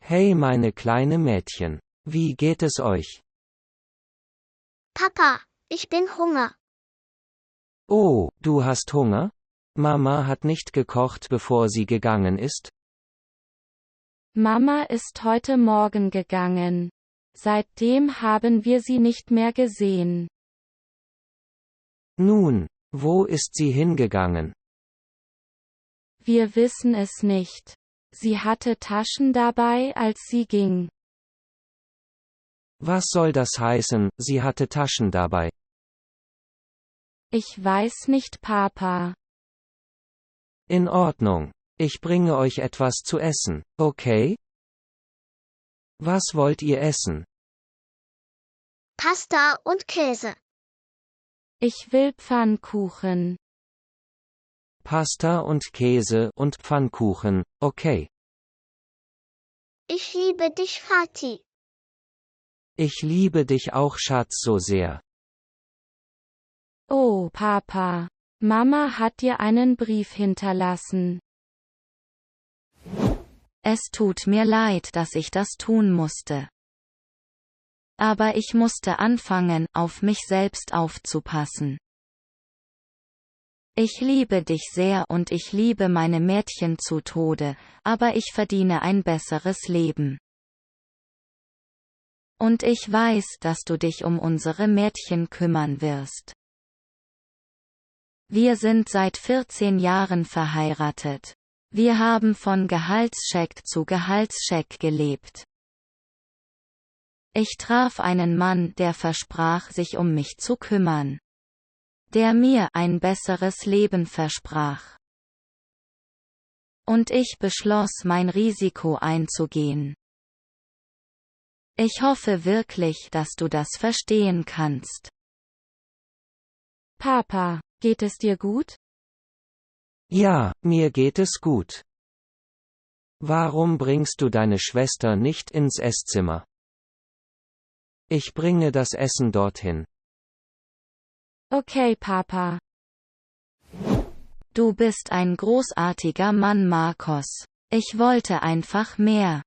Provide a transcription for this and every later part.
Hey meine kleine Mädchen, wie geht es euch? Papa, ich bin Hunger. Oh, du hast Hunger? Mama hat nicht gekocht, bevor sie gegangen ist? Mama ist heute Morgen gegangen. Seitdem haben wir sie nicht mehr gesehen. Nun, wo ist sie hingegangen? Wir wissen es nicht. Sie hatte Taschen dabei, als sie ging. Was soll das heißen, sie hatte Taschen dabei? Ich weiß nicht, Papa. In Ordnung. Ich bringe euch etwas zu essen, okay? Was wollt ihr essen? Pasta und Käse. Ich will Pfannkuchen. Pasta und Käse und Pfannkuchen, okay. Ich liebe dich, Vati. Ich liebe dich auch, Schatz, so sehr. Oh, Papa. Mama hat dir einen Brief hinterlassen. Es tut mir leid, dass ich das tun musste. Aber ich musste anfangen, auf mich selbst aufzupassen. Ich liebe dich sehr und ich liebe meine Mädchen zu Tode, aber ich verdiene ein besseres Leben. Und ich weiß, dass du dich um unsere Mädchen kümmern wirst. Wir sind seit 14 Jahren verheiratet. Wir haben von Gehaltscheck zu Gehaltscheck gelebt. Ich traf einen Mann, der versprach, sich um mich zu kümmern. Der mir ein besseres Leben versprach. Und ich beschloss, mein Risiko einzugehen. Ich hoffe wirklich, dass du das verstehen kannst. Papa, geht es dir gut? Ja, mir geht es gut. Warum bringst du deine Schwester nicht ins Esszimmer? Ich bringe das Essen dorthin. Okay, Papa. Du bist ein großartiger Mann, Marcos. Ich wollte einfach mehr.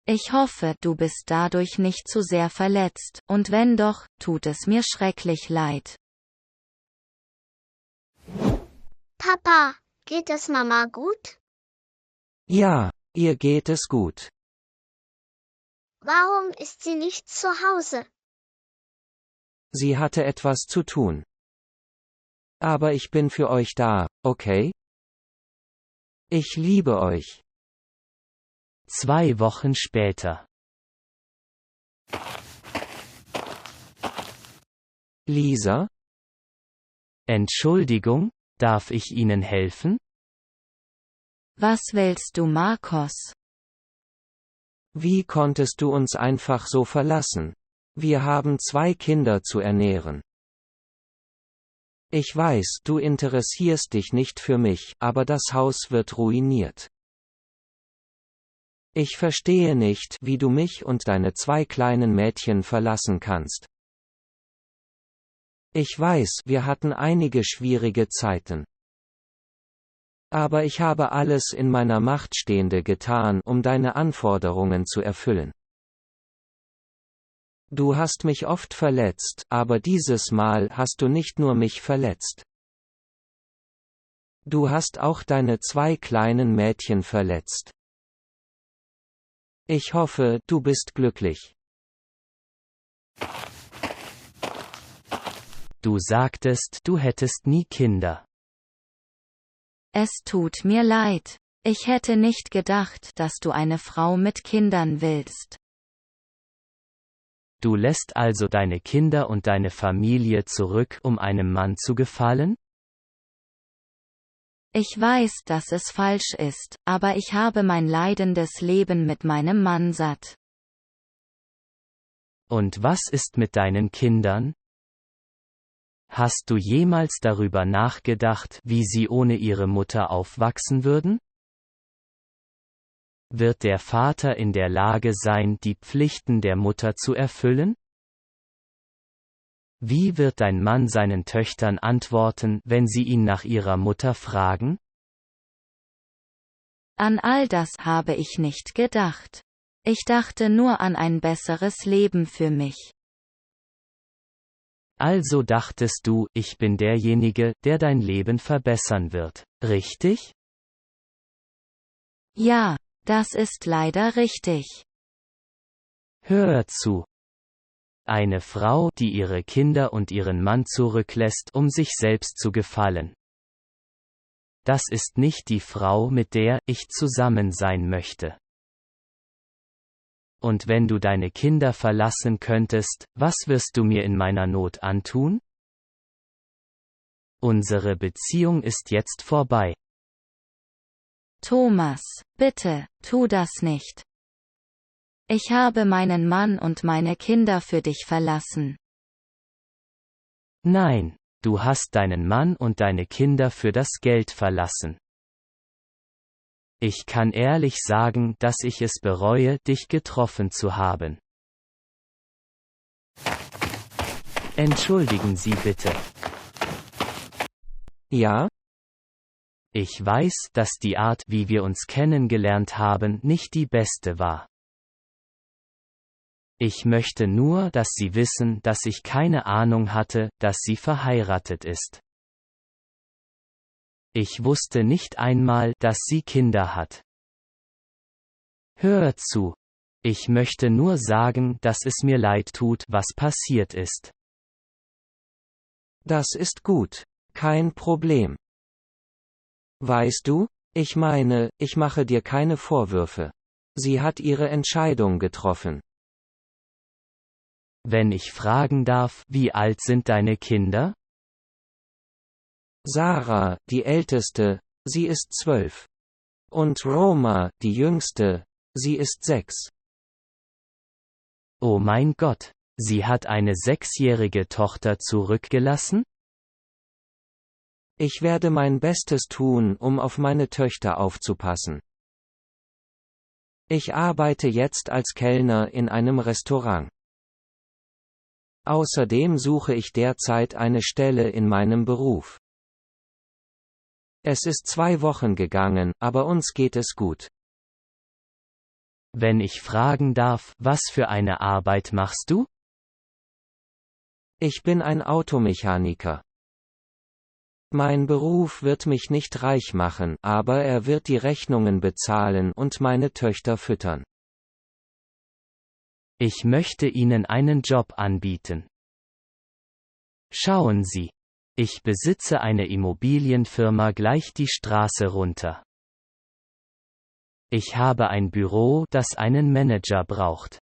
Ich hoffe, du bist dadurch nicht zu sehr verletzt, und wenn doch, tut es mir schrecklich leid. Papa, geht es Mama gut? Ja, ihr geht es gut. Warum ist sie nicht zu Hause? Sie hatte etwas zu tun. Aber ich bin für euch da, okay? Ich liebe euch. 2 Wochen später. Lisa? Entschuldigung, darf ich Ihnen helfen? Was willst du, Marcos? Wie konntest du uns einfach so verlassen? Wir haben 2 Kinder zu ernähren. Ich weiß, du interessierst dich nicht für mich, aber das Haus wird ruiniert. Ich verstehe nicht, wie du mich und deine 2 kleinen Mädchen verlassen kannst. Ich weiß, wir hatten einige schwierige Zeiten. Aber ich habe alles in meiner Macht Stehende getan, um deine Anforderungen zu erfüllen. Du hast mich oft verletzt, aber dieses Mal hast du nicht nur mich verletzt. Du hast auch deine 2 kleinen Mädchen verletzt. Ich hoffe, du bist glücklich. Du sagtest, du hättest nie Kinder. Es tut mir leid. Ich hätte nicht gedacht, dass du eine Frau mit Kindern willst. Du lässt also deine Kinder und deine Familie zurück, um einem Mann zu gefallen? Ich weiß, dass es falsch ist, aber ich habe mein leidendes Leben mit meinem Mann satt. Und was ist mit deinen Kindern? Hast du jemals darüber nachgedacht, wie sie ohne ihre Mutter aufwachsen würden? Wird der Vater in der Lage sein, die Pflichten der Mutter zu erfüllen? Wie wird dein Mann seinen Töchtern antworten, wenn sie ihn nach ihrer Mutter fragen? An all das habe ich nicht gedacht. Ich dachte nur an ein besseres Leben für mich. Also dachtest du, ich bin derjenige, der dein Leben verbessern wird, richtig? Ja, das ist leider richtig. Hör zu. Eine Frau, die ihre Kinder und ihren Mann zurücklässt, um sich selbst zu gefallen. Das ist nicht die Frau, mit der ich zusammen sein möchte. Und wenn du deine Kinder verlassen könntest, was wirst du mir in meiner Not antun? Unsere Beziehung ist jetzt vorbei. Thomas, bitte, tu das nicht. Ich habe meinen Mann und meine Kinder für dich verlassen. Nein, du hast deinen Mann und deine Kinder für das Geld verlassen. Ich kann ehrlich sagen, dass ich es bereue, dich getroffen zu haben. Entschuldigen Sie bitte. Ja? Ich weiß, dass die Art, wie wir uns kennengelernt haben, nicht die beste war. Ich möchte nur, dass Sie wissen, dass ich keine Ahnung hatte, dass sie verheiratet ist. Ich wusste nicht einmal, dass sie Kinder hat. Hör zu. Ich möchte nur sagen, dass es mir leid tut, was passiert ist. Das ist gut. Kein Problem. Weißt du, ich meine, ich mache dir keine Vorwürfe. Sie hat ihre Entscheidung getroffen. Wenn ich fragen darf, wie alt sind deine Kinder? Sarah, die Älteste, sie ist 12. Und Roma, die Jüngste, sie ist 6. Oh mein Gott, sie hat eine 6-jährige Tochter zurückgelassen? Ich werde mein Bestes tun, um auf meine Töchter aufzupassen. Ich arbeite jetzt als Kellner in einem Restaurant. Außerdem suche ich derzeit eine Stelle in meinem Beruf. Es ist 2 Wochen gegangen, aber uns geht es gut. Wenn ich fragen darf, was für eine Arbeit machst du? Ich bin ein Automechaniker. Mein Beruf wird mich nicht reich machen, aber er wird die Rechnungen bezahlen und meine Töchter füttern. Ich möchte Ihnen einen Job anbieten. Schauen Sie. Ich besitze eine Immobilienfirma gleich die Straße runter. Ich habe ein Büro, das einen Manager braucht.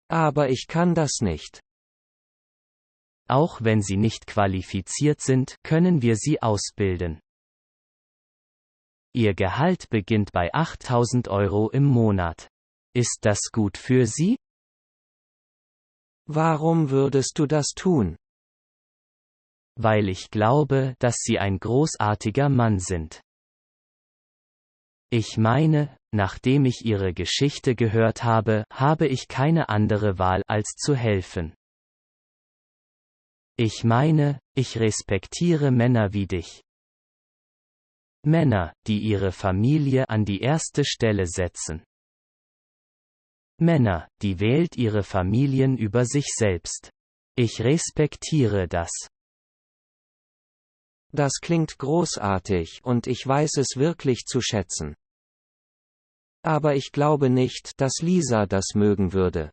Aber ich kann das nicht. Auch wenn Sie nicht qualifiziert sind, können wir Sie ausbilden. Ihr Gehalt beginnt bei 8.000 € im Monat. Ist das gut für Sie? Warum würdest du das tun? Weil ich glaube, dass Sie ein großartiger Mann sind. Ich meine, nachdem ich Ihre Geschichte gehört habe, habe ich keine andere Wahl, als zu helfen. Ich meine, ich respektiere Männer wie dich. Männer, die ihre Familie an die erste Stelle setzen. Männer, die wählt ihre Familien über sich selbst. Ich respektiere das. Das klingt großartig und ich weiß es wirklich zu schätzen. Aber ich glaube nicht, dass Lisa das mögen würde.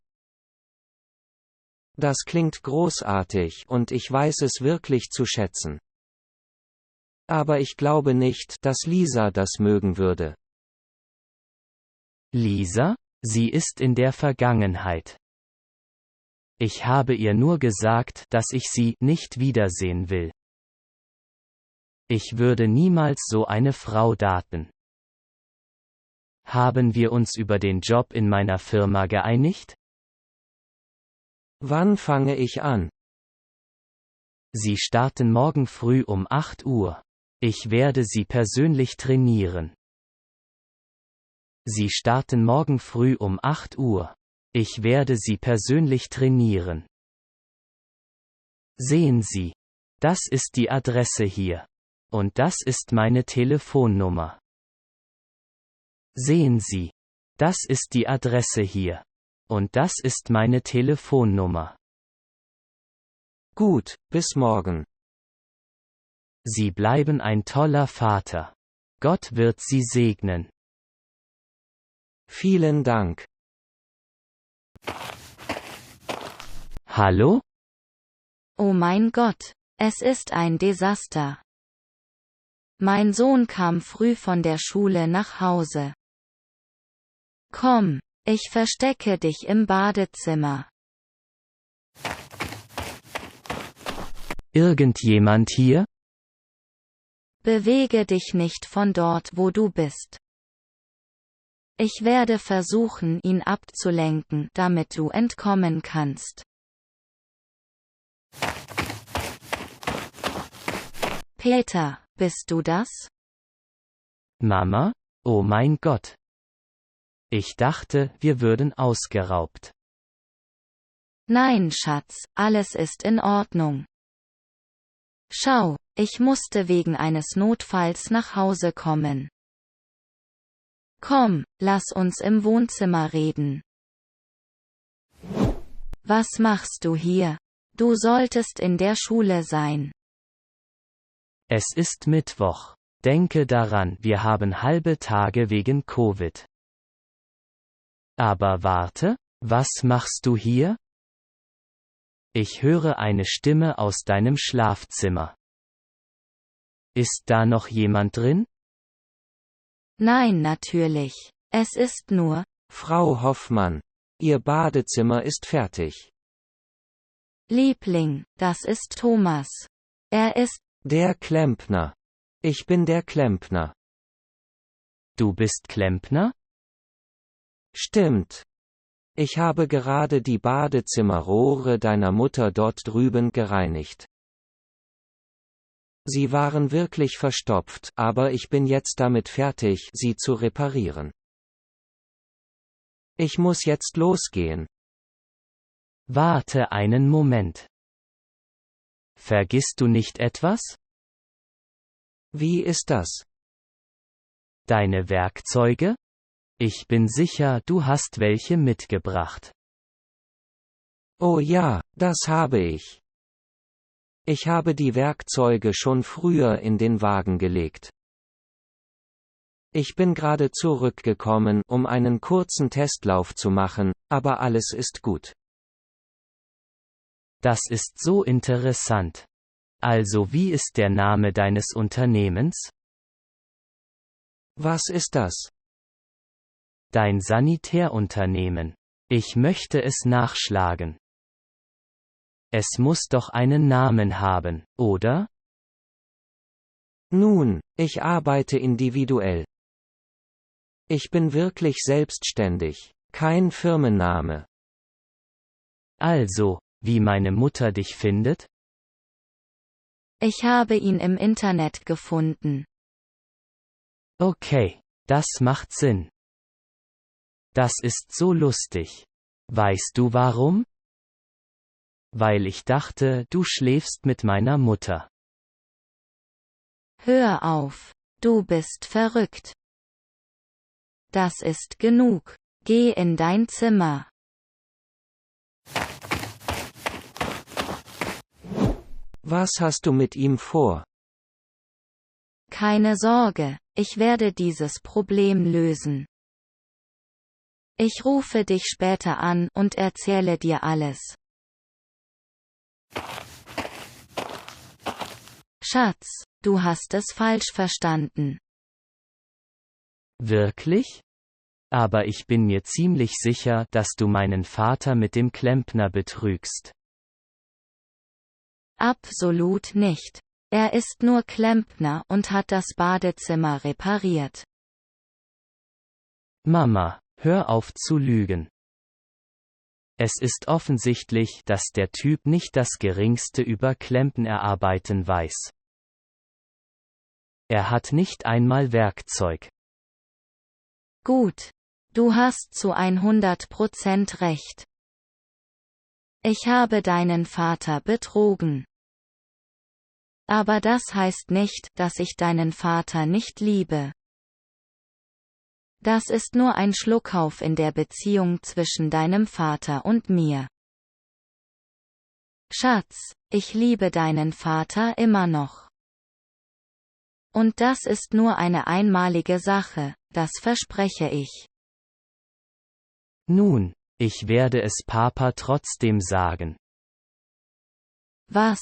Das klingt großartig und ich weiß es wirklich zu schätzen. Aber ich glaube nicht, dass Lisa das mögen würde. Lisa? Sie ist in der Vergangenheit. Ich habe ihr nur gesagt, dass ich sie nicht wiedersehen will. Ich würde niemals so eine Frau daten. Haben wir uns über den Job in meiner Firma geeinigt? Wann fange ich an? Sie starten morgen früh um 8 Uhr. Ich werde Sie persönlich trainieren. Sie starten morgen früh um 8 Uhr. Ich werde Sie persönlich trainieren. Sehen Sie. Das ist die Adresse hier. Und das ist meine Telefonnummer. Sehen Sie. Das ist die Adresse hier. Und das ist meine Telefonnummer. Gut, bis morgen. Sie bleiben ein toller Vater. Gott wird Sie segnen. Vielen Dank. Hallo? Oh mein Gott, es ist ein Desaster. Mein Sohn kam früh von der Schule nach Hause. Komm, ich verstecke dich im Badezimmer. Irgendjemand hier? Bewege dich nicht von dort, wo du bist. Ich werde versuchen, ihn abzulenken, damit du entkommen kannst. Peter, bist du das? Mama? Oh mein Gott. Ich dachte, wir würden ausgeraubt. Nein, Schatz, alles ist in Ordnung. Schau, ich musste wegen eines Notfalls nach Hause kommen. Komm, lass uns im Wohnzimmer reden. Was machst du hier? Du solltest in der Schule sein. Es ist Mittwoch. Denke daran, wir haben halbe Tage wegen Covid. Aber warte, was machst du hier? Ich höre eine Stimme aus deinem Schlafzimmer. Ist da noch jemand drin? Nein, natürlich. Es ist nur. Frau Hoffmann. Ihr Badezimmer ist fertig. Liebling, das ist Thomas. Er ist. Der Klempner. Ich bin der Klempner. Du bist Klempner? Stimmt. Ich habe gerade die Badezimmerrohre deiner Mutter dort drüben gereinigt. Sie waren wirklich verstopft, aber ich bin jetzt damit fertig, sie zu reparieren. Ich muss jetzt losgehen. Warte einen Moment. Vergisst du nicht etwas? Wie ist das? Deine Werkzeuge? Ich bin sicher, du hast welche mitgebracht. Oh ja, das habe ich. Ich habe die Werkzeuge schon früher in den Wagen gelegt. Ich bin gerade zurückgekommen, um einen kurzen Testlauf zu machen, aber alles ist gut. Das ist so interessant. Also wie ist der Name deines Unternehmens? Was ist das? Dein Sanitärunternehmen. Ich möchte es nachschlagen. Es muss doch einen Namen haben, oder? Nun, ich arbeite individuell. Ich bin wirklich selbstständig, kein Firmenname. Also, wie meine Mutter dich findet? Ich habe ihn im Internet gefunden. Okay, das macht Sinn. Das ist so lustig. Weißt du warum? Weil ich dachte, du schläfst mit meiner Mutter. Hör auf, du bist verrückt. Das ist genug. Geh in dein Zimmer. Was hast du mit ihm vor? Keine Sorge, ich werde dieses Problem lösen. Ich rufe dich später an und erzähle dir alles. Schatz, du hast es falsch verstanden. Wirklich? Aber ich bin mir ziemlich sicher, dass du meinen Vater mit dem Klempner betrügst. Absolut nicht. Er ist nur Klempner und hat das Badezimmer repariert. Mama, hör auf zu lügen. Es ist offensichtlich, dass der Typ nicht das Geringste über Klempenerarbeiten weiß. Er hat nicht einmal Werkzeug. Gut. Du hast zu 100% recht. Ich habe deinen Vater betrogen. Aber das heißt nicht, dass ich deinen Vater nicht liebe. Das ist nur ein Schluckauf in der Beziehung zwischen deinem Vater und mir. Schatz, ich liebe deinen Vater immer noch. Und das ist nur eine einmalige Sache, das verspreche ich. Nun, ich werde es Papa trotzdem sagen. Was?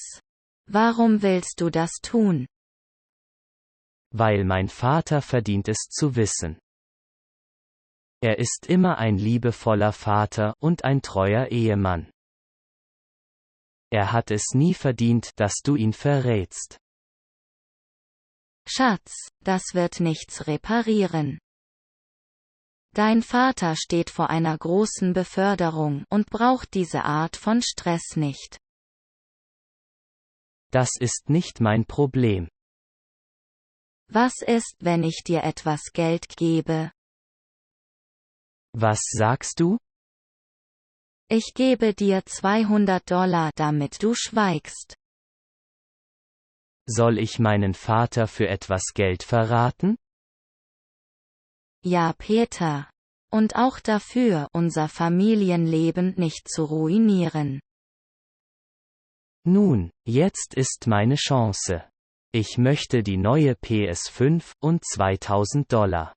Warum willst du das tun? Weil mein Vater verdient es zu wissen. Er ist immer ein liebevoller Vater und ein treuer Ehemann. Er hat es nie verdient, dass du ihn verrätst. Schatz, das wird nichts reparieren. Dein Vater steht vor einer großen Beförderung und braucht diese Art von Stress nicht. Das ist nicht mein Problem. Was ist, wenn ich dir etwas Geld gebe? Was sagst du? Ich gebe dir $200, damit du schweigst. Soll ich meinen Vater für etwas Geld verraten? Ja, Peter. Und auch dafür, unser Familienleben nicht zu ruinieren. Nun, jetzt ist meine Chance. Ich möchte die neue PS5 und $2000.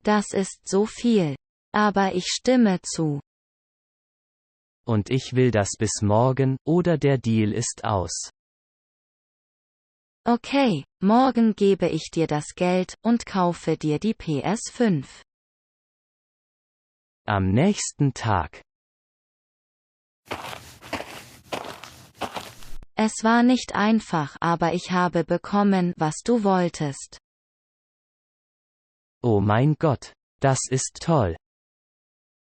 Das ist so viel. Aber ich stimme zu. Und ich will das bis morgen, oder der Deal ist aus. Okay, morgen gebe ich dir das Geld und kaufe dir die PS5. Am nächsten Tag. Es war nicht einfach, aber ich habe bekommen, was du wolltest. Oh mein Gott, das ist toll.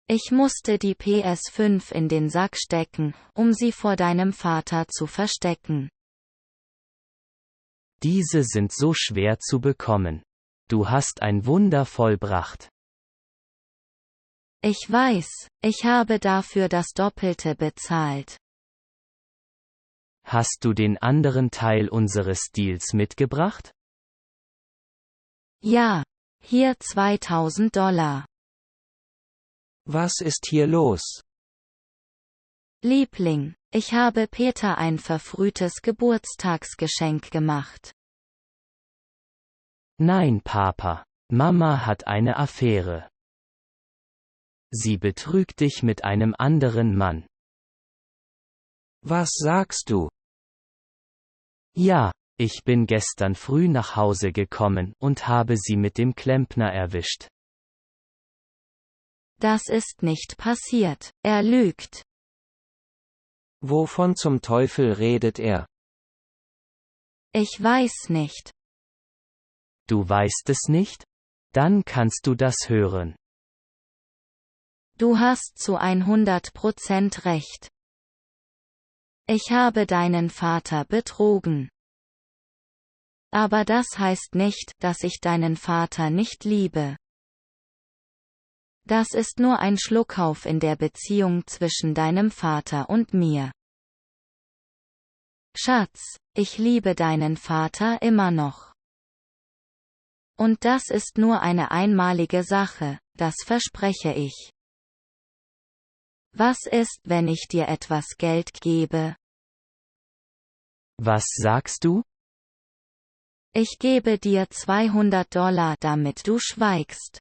Ich musste die PS5 in den Sack stecken, um sie vor deinem Vater zu verstecken. Diese sind so schwer zu bekommen. Du hast ein Wunder vollbracht. Ich weiß, ich habe dafür das Doppelte bezahlt. Hast du den anderen Teil unseres Deals mitgebracht? Ja, hier $2000. Was ist hier los? Liebling, ich habe Peter ein verfrühtes Geburtstagsgeschenk gemacht. Nein, Papa. Mama hat eine Affäre. Sie betrügt dich mit einem anderen Mann. Was sagst du? Ja, ich bin gestern früh nach Hause gekommen und habe sie mit dem Klempner erwischt. Das ist nicht passiert, er lügt. Wovon zum Teufel redet er? Ich weiß nicht. Du weißt es nicht? Dann kannst du das hören. Du hast zu 100% recht. Ich habe deinen Vater betrogen. Aber das heißt nicht, dass ich deinen Vater nicht liebe. Das ist nur ein Schluckauf in der Beziehung zwischen deinem Vater und mir. Schatz, ich liebe deinen Vater immer noch. Und das ist nur eine einmalige Sache, das verspreche ich. Was ist, wenn ich dir etwas Geld gebe? Was sagst du? Ich gebe dir $200, damit du schweigst.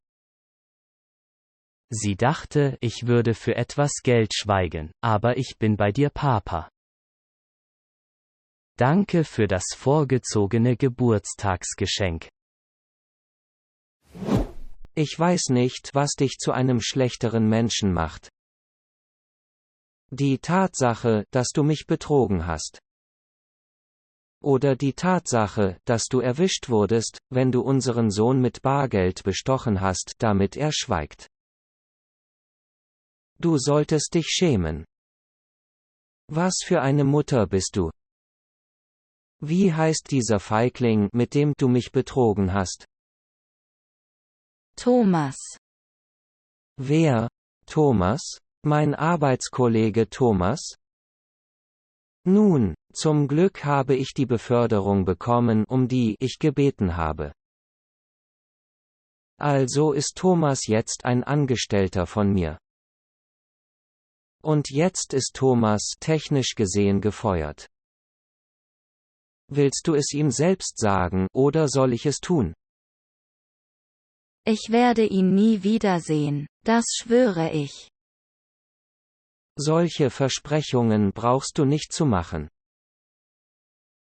Sie dachte, ich würde für etwas Geld schweigen, aber ich bin bei dir, Papa. Danke für das vorgezogene Geburtstagsgeschenk. Ich weiß nicht, was dich zu einem schlechteren Menschen macht. Die Tatsache, dass du mich betrogen hast. Oder die Tatsache, dass du erwischt wurdest, wenn du unseren Sohn mit Bargeld bestochen hast, damit er schweigt. Du solltest dich schämen. Was für eine Mutter bist du? Wie heißt dieser Feigling, mit dem du mich betrogen hast? Thomas. Wer? Thomas? Mein Arbeitskollege Thomas? Nun, zum Glück habe ich die Beförderung bekommen, um die ich gebeten habe. Also ist Thomas jetzt ein Angestellter von mir. Und jetzt ist Thomas technisch gesehen gefeuert. Willst du es ihm selbst sagen, oder soll ich es tun? Ich werde ihn nie wiedersehen, das schwöre ich. Solche Versprechungen brauchst du nicht zu machen.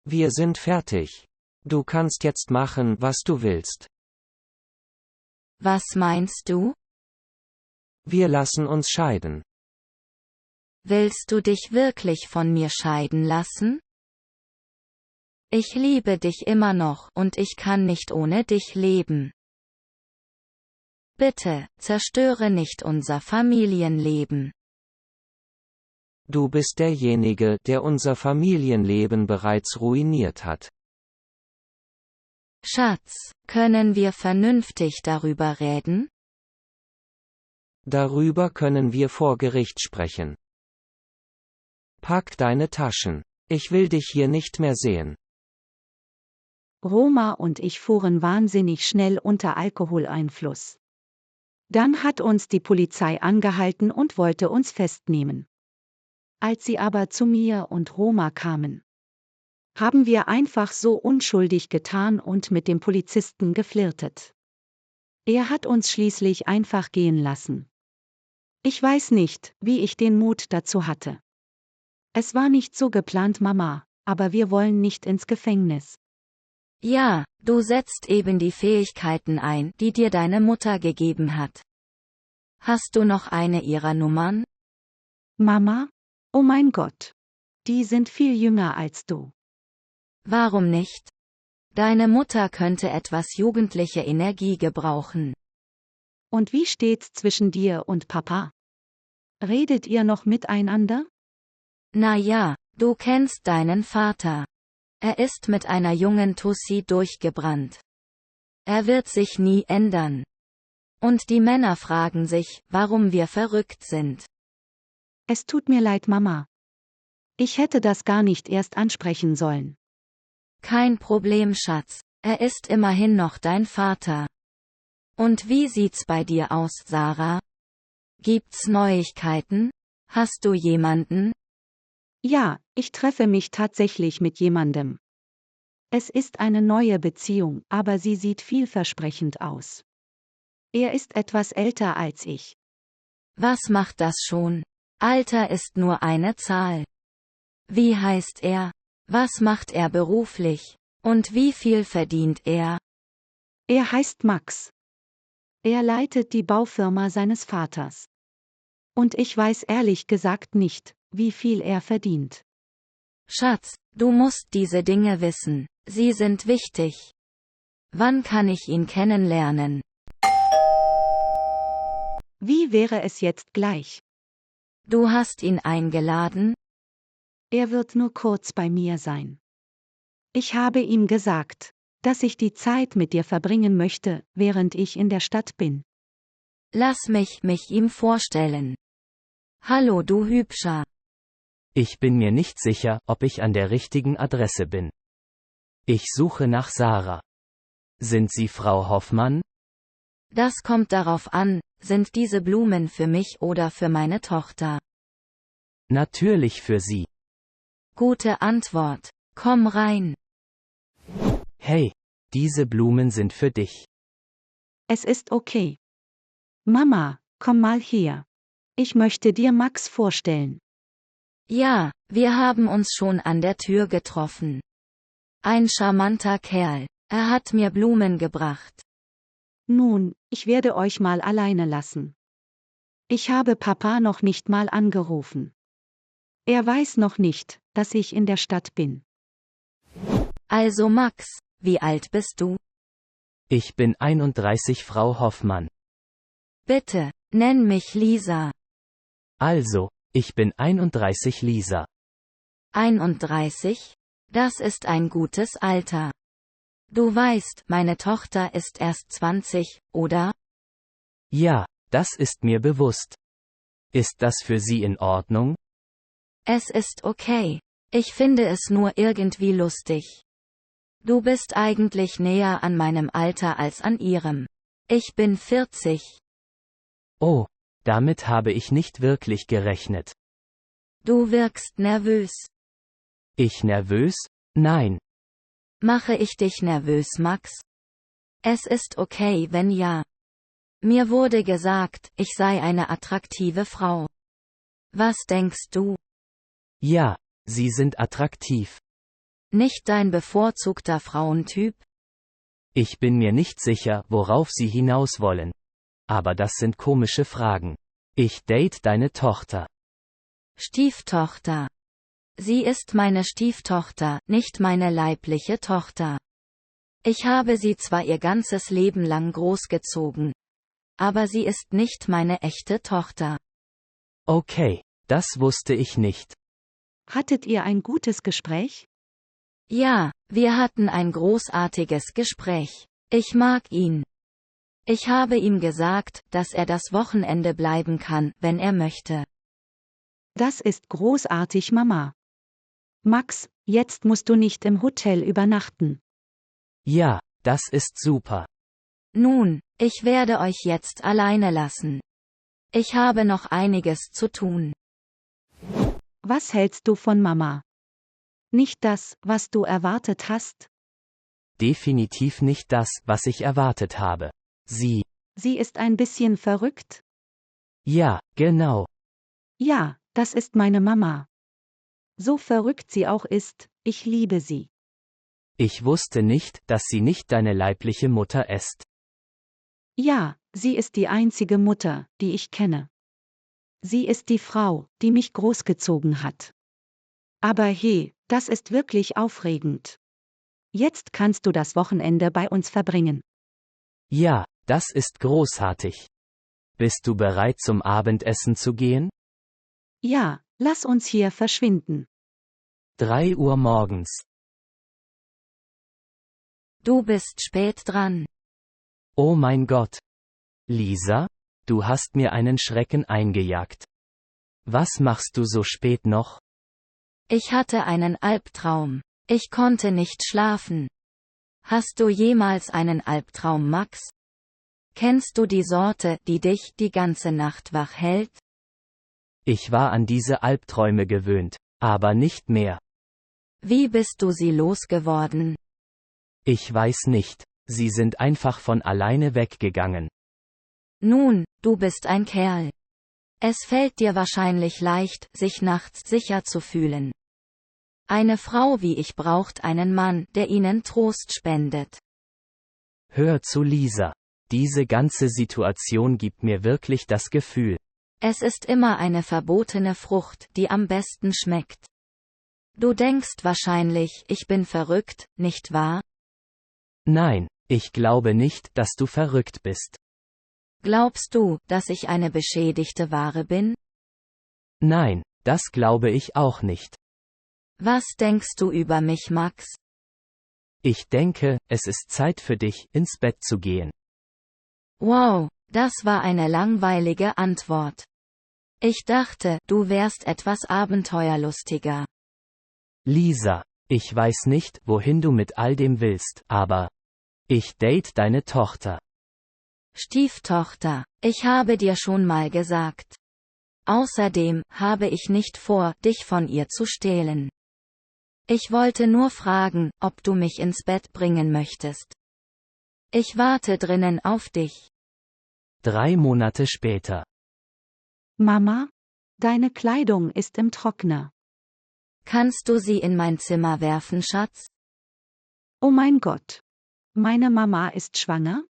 Wir sind fertig. Du kannst jetzt machen, was du willst. Was meinst du? Wir lassen uns scheiden. Willst du dich wirklich von mir scheiden lassen? Ich liebe dich immer noch und ich kann nicht ohne dich leben. Bitte, zerstöre nicht unser Familienleben. Du bist derjenige, der unser Familienleben bereits ruiniert hat. Schatz, können wir vernünftig darüber reden? Darüber können wir vor Gericht sprechen. Pack deine Taschen. Ich will dich hier nicht mehr sehen. Roma und ich fuhren wahnsinnig schnell unter Alkoholeinfluss. Dann hat uns die Polizei angehalten und wollte uns festnehmen. Als sie aber zu mir und Roma kamen, haben wir einfach so unschuldig getan und mit dem Polizisten geflirtet. Er hat uns schließlich einfach gehen lassen. Ich weiß nicht, wie ich den Mut dazu hatte. Es war nicht so geplant, Mama, aber wir wollen nicht ins Gefängnis. Ja, du setzt eben die Fähigkeiten ein, die dir deine Mutter gegeben hat. Hast du noch eine ihrer Nummern? Mama? Oh mein Gott. Die sind viel jünger als du. Warum nicht? Deine Mutter könnte etwas jugendliche Energie gebrauchen. Und wie steht's zwischen dir und Papa? Redet ihr noch miteinander? Na ja, du kennst deinen Vater. Er ist mit einer jungen Tussi durchgebrannt. Er wird sich nie ändern. Und die Männer fragen sich, warum wir verrückt sind. Es tut mir leid, Mama. Ich hätte das gar nicht erst ansprechen sollen. Kein Problem, Schatz. Er ist immerhin noch dein Vater. Und wie sieht's bei dir aus, Sarah? Gibt's Neuigkeiten? Hast du jemanden? Ja, ich treffe mich tatsächlich mit jemandem. Es ist eine neue Beziehung, aber sie sieht vielversprechend aus. Er ist etwas älter als ich. Was macht das schon? Alter ist nur eine Zahl. Wie heißt er? Was macht er beruflich? Und wie viel verdient er? Er heißt Max. Er leitet die Baufirma seines Vaters. Und ich weiß ehrlich gesagt nicht, wie viel er verdient. Schatz, du musst diese Dinge wissen, sie sind wichtig. Wann kann ich ihn kennenlernen? Wie wäre es jetzt gleich? Du hast ihn eingeladen? Er wird nur kurz bei mir sein. Ich habe ihm gesagt, dass ich die Zeit mit dir verbringen möchte, während ich in der Stadt bin. Lass mich ihm vorstellen. Hallo du Hübscher. Ich bin mir nicht sicher, ob ich an der richtigen Adresse bin. Ich suche nach Sarah. Sind Sie Frau Hoffmann? Das kommt darauf an, sind diese Blumen für mich oder für meine Tochter? Natürlich für Sie. Gute Antwort. Komm rein. Hey, diese Blumen sind für dich. Es ist okay. Mama, komm mal her. Ich möchte dir Max vorstellen. Ja, wir haben uns schon an der Tür getroffen. Ein charmanter Kerl. Er hat mir Blumen gebracht. Nun, ich werde euch mal alleine lassen. Ich habe Papa noch nicht mal angerufen. Er weiß noch nicht, dass ich in der Stadt bin. Also Max, wie alt bist du? Ich bin 31, Frau Hoffmann. Bitte, nenn mich Lisa. Also, ich bin 31, Lisa. 31? Das ist ein gutes Alter. Du weißt, meine Tochter ist erst 20, oder? Ja, das ist mir bewusst. Ist das für Sie in Ordnung? Es ist okay. Ich finde es nur irgendwie lustig. Du bist eigentlich näher an meinem Alter als an ihrem. Ich bin 40. Oh, damit habe ich nicht wirklich gerechnet. Du wirkst nervös. Ich nervös? Nein. Mache ich dich nervös, Max? Es ist okay, wenn ja. Mir wurde gesagt, ich sei eine attraktive Frau. Was denkst du? Ja, Sie sind attraktiv. Nicht dein bevorzugter Frauentyp? Ich bin mir nicht sicher, worauf Sie hinaus wollen. Aber das sind komische Fragen. Ich date deine Tochter. Stieftochter. Sie ist meine Stieftochter, nicht meine leibliche Tochter. Ich habe sie zwar ihr ganzes Leben lang großgezogen, aber sie ist nicht meine echte Tochter. Okay, das wusste ich nicht. Hattet ihr ein gutes Gespräch? Ja, wir hatten ein großartiges Gespräch. Ich mag ihn. Ich habe ihm gesagt, dass er das Wochenende bleiben kann, wenn er möchte. Das ist großartig, Mama. Max, jetzt musst du nicht im Hotel übernachten. Ja, das ist super. Nun, ich werde euch jetzt alleine lassen. Ich habe noch einiges zu tun. Was hältst du von Mama? Nicht das, was du erwartet hast? Definitiv nicht das, was ich erwartet habe. Sie. Sie ist ein bisschen verrückt? Ja, genau. Ja, das ist meine Mama. So verrückt sie auch ist, ich liebe sie. Ich wusste nicht, dass sie nicht deine leibliche Mutter ist. Ja, sie ist die einzige Mutter, die ich kenne. Sie ist die Frau, die mich großgezogen hat. Aber hey, das ist wirklich aufregend. Jetzt kannst du das Wochenende bei uns verbringen. Ja, das ist großartig. Bist du bereit, zum Abendessen zu gehen? Ja, lass uns hier verschwinden. 3 Uhr morgens. Du bist spät dran. Oh mein Gott. Lisa, du hast mir einen Schrecken eingejagt. Was machst du so spät noch? Ich hatte einen Albtraum. Ich konnte nicht schlafen. Hast du jemals einen Albtraum, Max? Kennst du die Sorte, die dich die ganze Nacht wach hält? Ich war an diese Albträume gewöhnt, aber nicht mehr. Wie bist du sie losgeworden? Ich weiß nicht, sie sind einfach von alleine weggegangen. Nun, du bist ein Kerl. Es fällt dir wahrscheinlich leicht, sich nachts sicher zu fühlen. Eine Frau wie ich braucht einen Mann, der ihnen Trost spendet. Hör zu, Lisa. Diese ganze Situation gibt mir wirklich das Gefühl. Es ist immer eine verbotene Frucht, die am besten schmeckt. Du denkst wahrscheinlich, ich bin verrückt, nicht wahr? Nein, ich glaube nicht, dass du verrückt bist. Glaubst du, dass ich eine beschädigte Ware bin? Nein, das glaube ich auch nicht. Was denkst du über mich, Max? Ich denke, es ist Zeit für dich, ins Bett zu gehen. Wow, das war eine langweilige Antwort. Ich dachte, du wärst etwas abenteuerlustiger. Lisa, ich weiß nicht, wohin du mit all dem willst, aber ich date deine Tochter. Stieftochter, ich habe dir schon mal gesagt. Außerdem habe ich nicht vor, dich von ihr zu stehlen. Ich wollte nur fragen, ob du mich ins Bett bringen möchtest. Ich warte drinnen auf dich. 3 Monate später. Mama? Deine Kleidung ist im Trockner. Kannst du sie in mein Zimmer werfen, Schatz? Oh mein Gott. Meine Mama ist schwanger?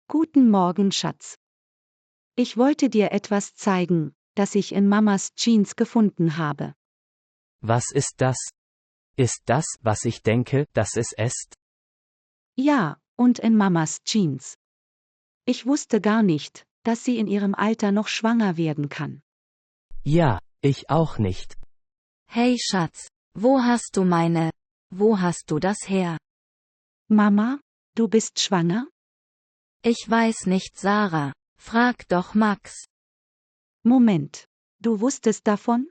Guten Morgen, Schatz. Ich wollte dir etwas zeigen, das ich in Mamas Jeans gefunden habe. Was ist das? Ist das, was ich denke, dass es ist? Ja, und in Mamas Jeans. Ich wusste gar nicht, dass sie in ihrem Alter noch schwanger werden kann. Ja, ich auch nicht. Hey Schatz, wo hast du das her? Mama, du bist schwanger? Ich weiß nicht, Sarah. Frag doch Max. Moment. Du wusstest davon?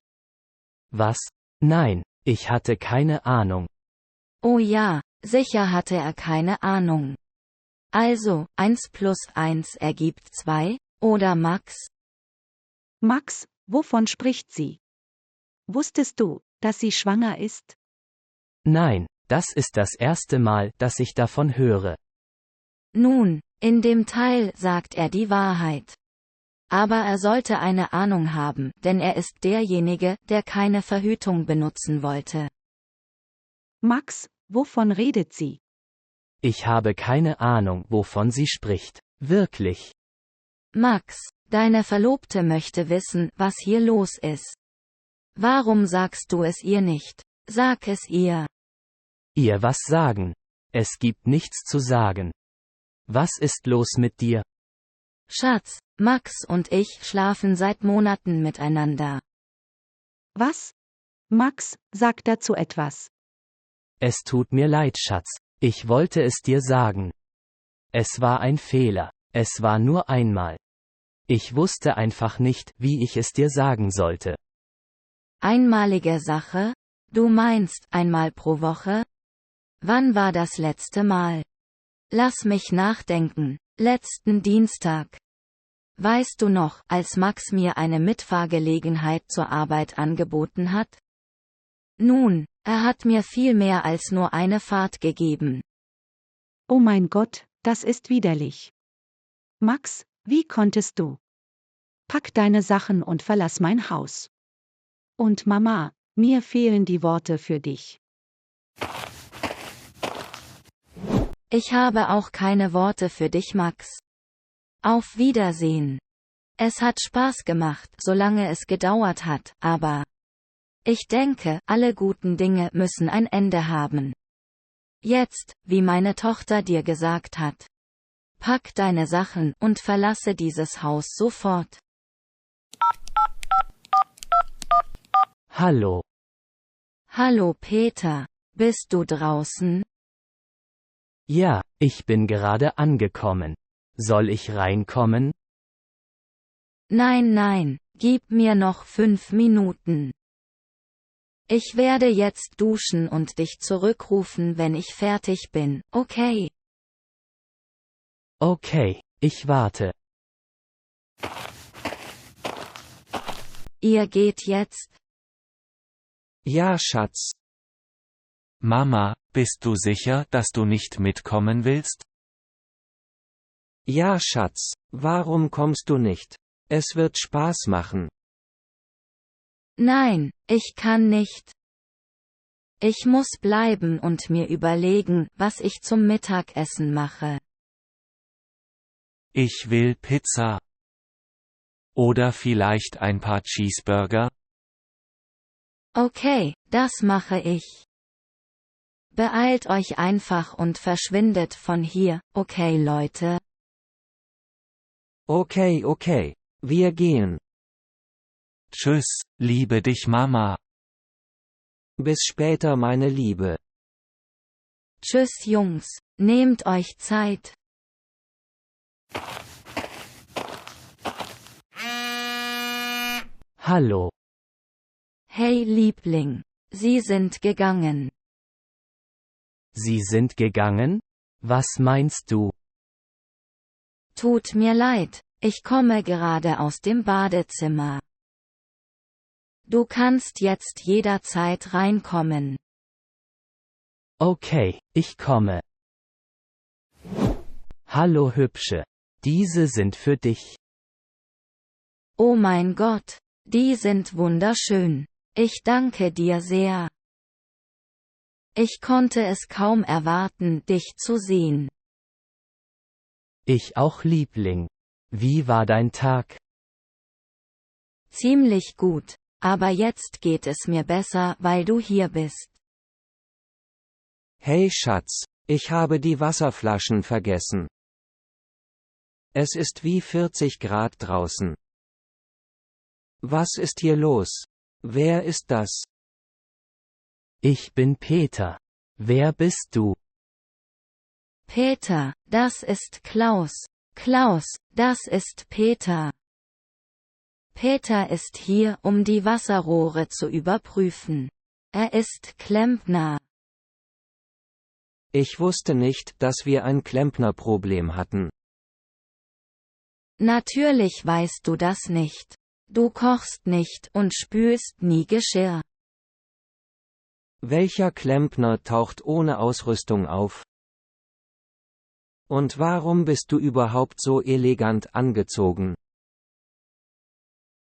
Was? Nein, ich hatte keine Ahnung. Oh ja, sicher hatte er keine Ahnung. Also, 1 plus 1 ergibt 2, oder Max? Max, wovon spricht sie? Wusstest du, dass sie schwanger ist? Nein, das ist das erste Mal, dass ich davon höre. Nun, in dem Teil sagt er die Wahrheit. Aber er sollte eine Ahnung haben, denn er ist derjenige, der keine Verhütung benutzen wollte. Max, wovon redet sie? Ich habe keine Ahnung, wovon sie spricht. Wirklich. Max, deine Verlobte möchte wissen, was hier los ist. Warum sagst du es ihr nicht? Sag es ihr. Ihr was sagen? Es gibt nichts zu sagen. Was ist los mit dir? Schatz, Max und ich schlafen seit Monaten miteinander. Was? Max, sag dazu etwas. Es tut mir leid, Schatz. Ich wollte es dir sagen. Es war ein Fehler. Es war nur einmal. Ich wusste einfach nicht, wie ich es dir sagen sollte. Einmalige Sache? Du meinst einmal pro Woche? Wann war das letzte Mal? Lass mich nachdenken. Letzten Dienstag. Weißt du noch, als Max mir eine Mitfahrgelegenheit zur Arbeit angeboten hat? Nun, er hat mir viel mehr als nur eine Fahrt gegeben. Oh mein Gott, das ist widerlich. Max, wie konntest du? Pack deine Sachen und verlass mein Haus. Und Mama, mir fehlen die Worte für dich. Ich habe auch keine Worte für dich, Max. Auf Wiedersehen. Es hat Spaß gemacht, solange es gedauert hat, aber ich denke, alle guten Dinge müssen ein Ende haben. Jetzt, wie meine Tochter dir gesagt hat. Pack deine Sachen und verlasse dieses Haus sofort. Hallo. Hallo Peter, bist du draußen? Ja, ich bin gerade angekommen. Soll ich reinkommen? Nein, gib mir noch 5 Minuten. Ich werde jetzt duschen und dich zurückrufen, wenn ich fertig bin, okay? Okay, ich warte. Ihr geht jetzt? Ja, Schatz. Mama, bist du sicher, dass du nicht mitkommen willst? Ja, Schatz, warum kommst du nicht? Es wird Spaß machen. Nein, ich kann nicht. Ich muss bleiben und mir überlegen, was ich zum Mittagessen mache. Ich will Pizza. Oder vielleicht ein paar Cheeseburger? Okay, das mache ich. Beeilt euch einfach und verschwindet von hier, okay Leute? Okay, wir gehen. Tschüss, liebe dich Mama. Bis später meine Liebe. Tschüss Jungs, nehmt euch Zeit. Hallo. Hey Liebling, Sie sind gegangen. Sie sind gegangen? Was meinst du? Tut mir leid, ich komme gerade aus dem Badezimmer. Du kannst jetzt jederzeit reinkommen. Okay, ich komme. Hallo Hübsche. Diese sind für dich. Oh mein Gott, die sind wunderschön. Ich danke dir sehr. Ich konnte es kaum erwarten, dich zu sehen. Ich auch Liebling. Wie war dein Tag? Ziemlich gut, aber jetzt geht es mir besser, weil du hier bist. Hey Schatz, ich habe die Wasserflaschen vergessen. Es ist wie 40 Grad draußen. Was ist hier los? Wer ist das? Ich bin Peter. Wer bist du? Peter, das ist Klaus. Klaus, das ist Peter. Peter ist hier, um die Wasserrohre zu überprüfen. Er ist Klempner. Ich wusste nicht, dass wir ein Klempnerproblem hatten. Natürlich weißt du das nicht. Du kochst nicht und spülst nie Geschirr. Welcher Klempner taucht ohne Ausrüstung auf? Und warum bist du überhaupt so elegant angezogen?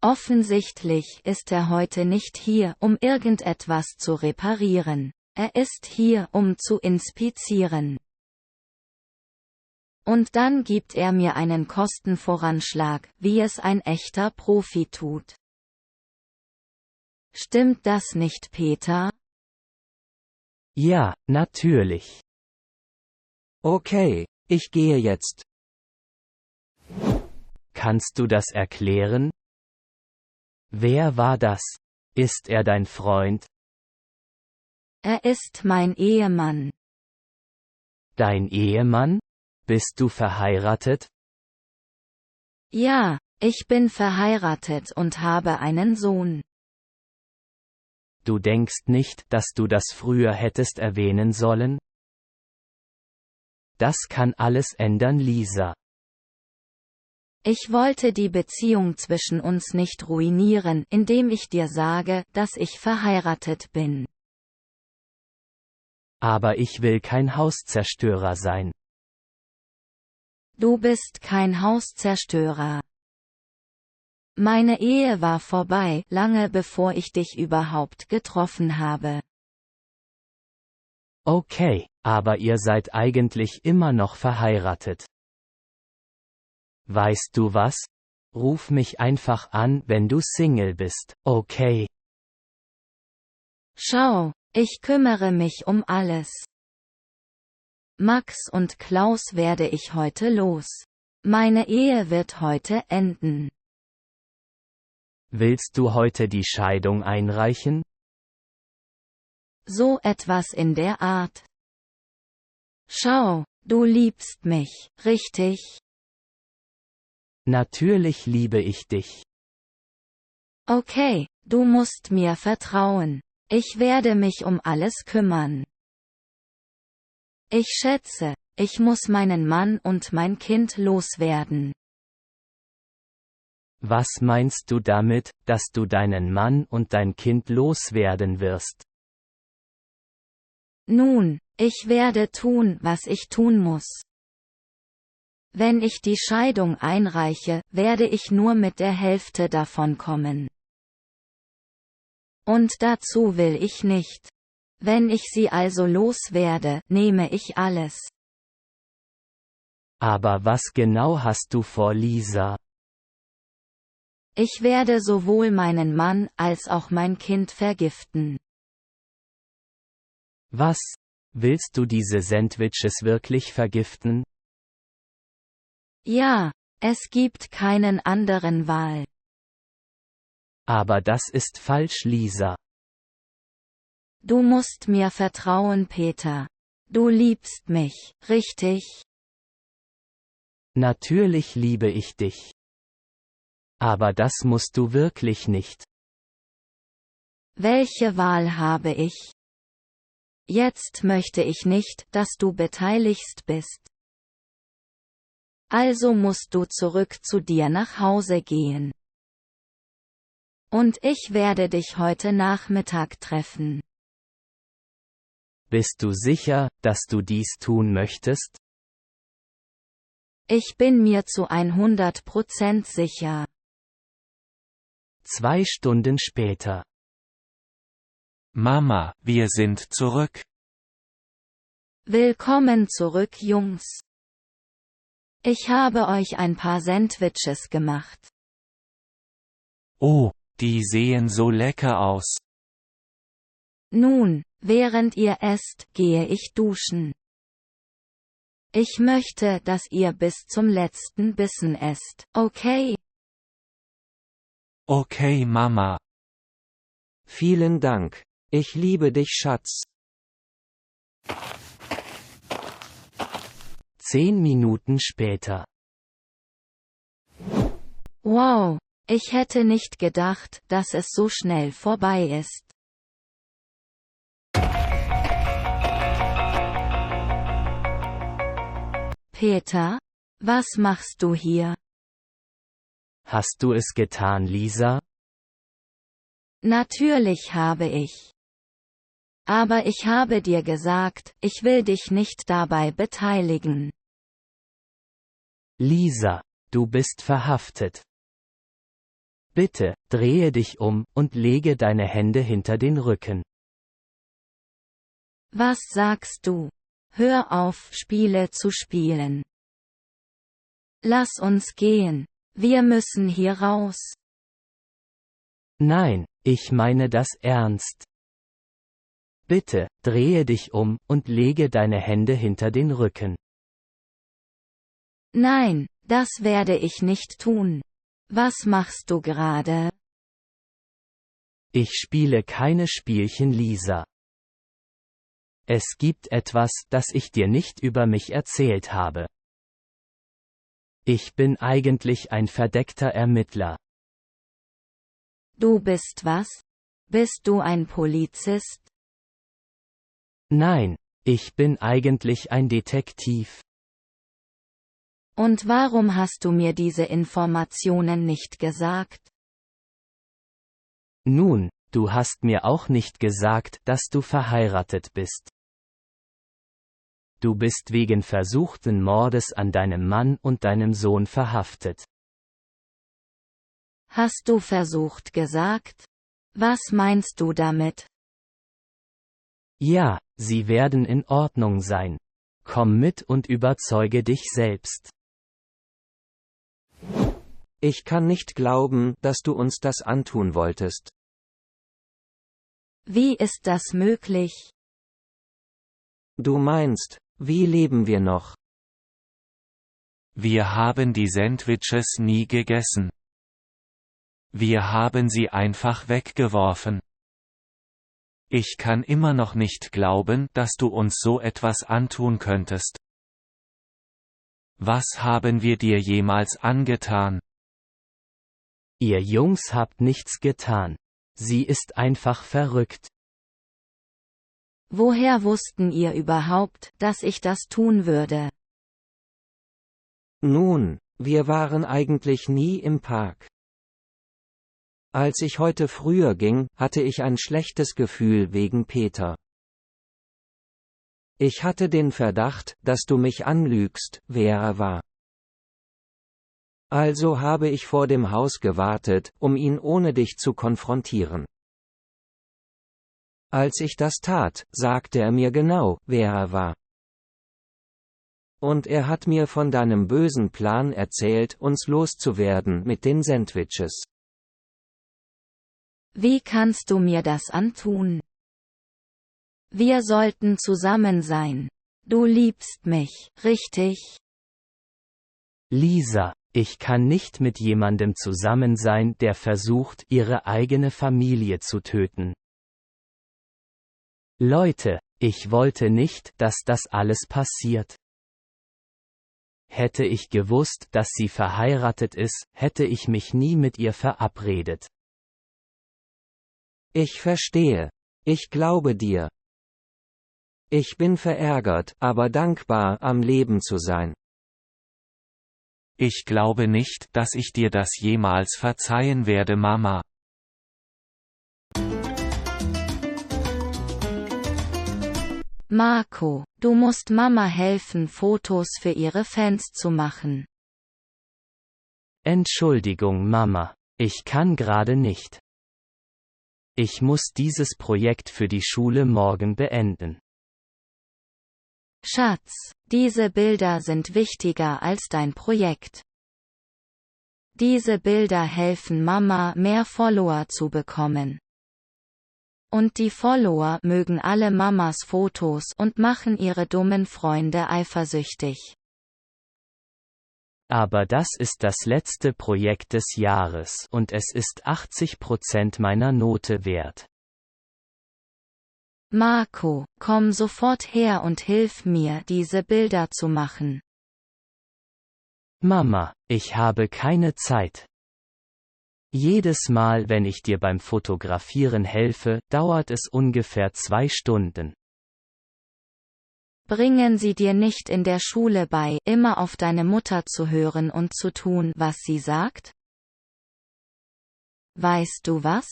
Offensichtlich ist er heute nicht hier, um irgendetwas zu reparieren. Er ist hier, um zu inspizieren. Und dann gibt er mir einen Kostenvoranschlag, wie es ein echter Profi tut. Stimmt das nicht, Peter? Ja, natürlich. Okay, ich gehe jetzt. Kannst du das erklären? Wer war das? Ist er dein Freund? Er ist mein Ehemann. Dein Ehemann? Bist du verheiratet? Ja, ich bin verheiratet und habe einen Sohn. Du denkst nicht, dass du das früher hättest erwähnen sollen? Das kann alles ändern, Lisa. Ich wollte die Beziehung zwischen uns nicht ruinieren, indem ich dir sage, dass ich verheiratet bin. Aber ich will kein Hauszerstörer sein. Du bist kein Hauszerstörer. Meine Ehe war vorbei, lange bevor ich dich überhaupt getroffen habe. Okay, aber ihr seid eigentlich immer noch verheiratet. Weißt du was? Ruf mich einfach an, wenn du Single bist, okay? Schau, ich kümmere mich um alles. Max und Klaus werde ich heute los. Meine Ehe wird heute enden. Willst du heute die Scheidung einreichen? So etwas in der Art. Schau, du liebst mich, richtig? Natürlich liebe ich dich. Okay, du musst mir vertrauen. Ich werde mich um alles kümmern. Ich schätze, ich muss meinen Mann und mein Kind loswerden. Was meinst du damit, dass du deinen Mann und dein Kind loswerden wirst? Nun, ich werde tun, was ich tun muss. Wenn ich die Scheidung einreiche, werde ich nur mit der Hälfte davon kommen. Und dazu will ich nicht. Wenn ich sie also loswerde, nehme ich alles. Aber was genau hast du vor, Lisa? Ich werde sowohl meinen Mann als auch mein Kind vergiften. Was? Willst du diese Sandwiches wirklich vergiften? Ja, es gibt keinen anderen Wahl. Aber das ist falsch, Lisa. Du musst mir vertrauen, Peter. Du liebst mich, richtig? Natürlich liebe ich dich. Aber das musst du wirklich nicht. Welche Wahl habe ich? Jetzt möchte ich nicht, dass du beteiligt bist. Also musst du zurück zu dir nach Hause gehen. Und ich werde dich heute Nachmittag treffen. Bist du sicher, dass du dies tun möchtest? Ich bin mir zu 100% sicher. 2 Stunden später. Mama, wir sind zurück. Willkommen zurück, Jungs. Ich habe euch ein paar Sandwiches gemacht. Oh, die sehen so lecker aus. Nun, während ihr esst, gehe ich duschen. Ich möchte, dass ihr bis zum letzten Bissen esst, okay? Okay, Mama. Vielen Dank. Ich liebe dich, Schatz. 10 Minuten später. Wow, ich hätte nicht gedacht, dass es so schnell vorbei ist. Peter? Was machst du hier? Hast du es getan, Lisa? Natürlich habe ich. Aber ich habe dir gesagt, ich will dich nicht dabei beteiligen. Lisa, du bist verhaftet. Bitte, drehe dich um und lege deine Hände hinter den Rücken. Was sagst du? Hör auf, Spiele zu spielen. Lass uns gehen. Wir müssen hier raus. Nein, ich meine das ernst. Bitte, drehe dich um und lege deine Hände hinter den Rücken. Nein, das werde ich nicht tun. Was machst du gerade? Ich spiele keine Spielchen, Lisa. Es gibt etwas, das ich dir nicht über mich erzählt habe. Ich bin eigentlich ein verdeckter Ermittler. Du bist was? Bist du ein Polizist? Nein, ich bin eigentlich ein Detektiv. Und warum hast du mir diese Informationen nicht gesagt? Nun, du hast mir auch nicht gesagt, dass du verheiratet bist. Du bist wegen versuchten Mordes an deinem Mann und deinem Sohn verhaftet. Hast du versucht gesagt? Was meinst du damit? Ja, sie werden in Ordnung sein. Komm mit und überzeuge dich selbst. Ich kann nicht glauben, dass du uns das antun wolltest. Wie ist das möglich? Du meinst, wie leben wir noch? Wir haben die Sandwiches nie gegessen. Wir haben sie einfach weggeworfen. Ich kann immer noch nicht glauben, dass du uns so etwas antun könntest. Was haben wir dir jemals angetan? Ihr Jungs habt nichts getan. Sie ist einfach verrückt. Woher wussten ihr überhaupt, dass ich das tun würde? Nun, wir waren eigentlich nie im Park. Als ich heute früher ging, hatte ich ein schlechtes Gefühl wegen Peter. Ich hatte den Verdacht, dass du mich anlügst, wer er war. Also habe ich vor dem Haus gewartet, um ihn ohne dich zu konfrontieren. Als ich das tat, sagte er mir genau, wer er war. Und er hat mir von deinem bösen Plan erzählt, uns loszuwerden mit den Sandwiches. Wie kannst du mir das antun? Wir sollten zusammen sein. Du liebst mich, richtig? Lisa, ich kann nicht mit jemandem zusammen sein, der versucht, ihre eigene Familie zu töten. Leute, ich wollte nicht, dass das alles passiert. Hätte ich gewusst, dass sie verheiratet ist, hätte ich mich nie mit ihr verabredet. Ich verstehe. Ich glaube dir. Ich bin verärgert, aber dankbar, am Leben zu sein. Ich glaube nicht, dass ich dir das jemals verzeihen werde, Mama. Marco, du musst Mama helfen, Fotos für ihre Fans zu machen. Entschuldigung, Mama. Ich kann gerade nicht. Ich muss dieses Projekt für die Schule morgen beenden. Schatz, diese Bilder sind wichtiger als dein Projekt. Diese Bilder helfen Mama, mehr Follower zu bekommen. Und die Follower mögen alle Mamas Fotos und machen ihre dummen Freunde eifersüchtig. Aber das ist das letzte Projekt des Jahres und es ist 80% meiner Note wert. Marco, komm sofort her und hilf mir, diese Bilder zu machen. Mama, ich habe keine Zeit. Jedes Mal, wenn ich dir beim Fotografieren helfe, dauert es ungefähr 2 Stunden. Bringen sie dir nicht in der Schule bei, immer auf deine Mutter zu hören und zu tun, was sie sagt? Weißt du was?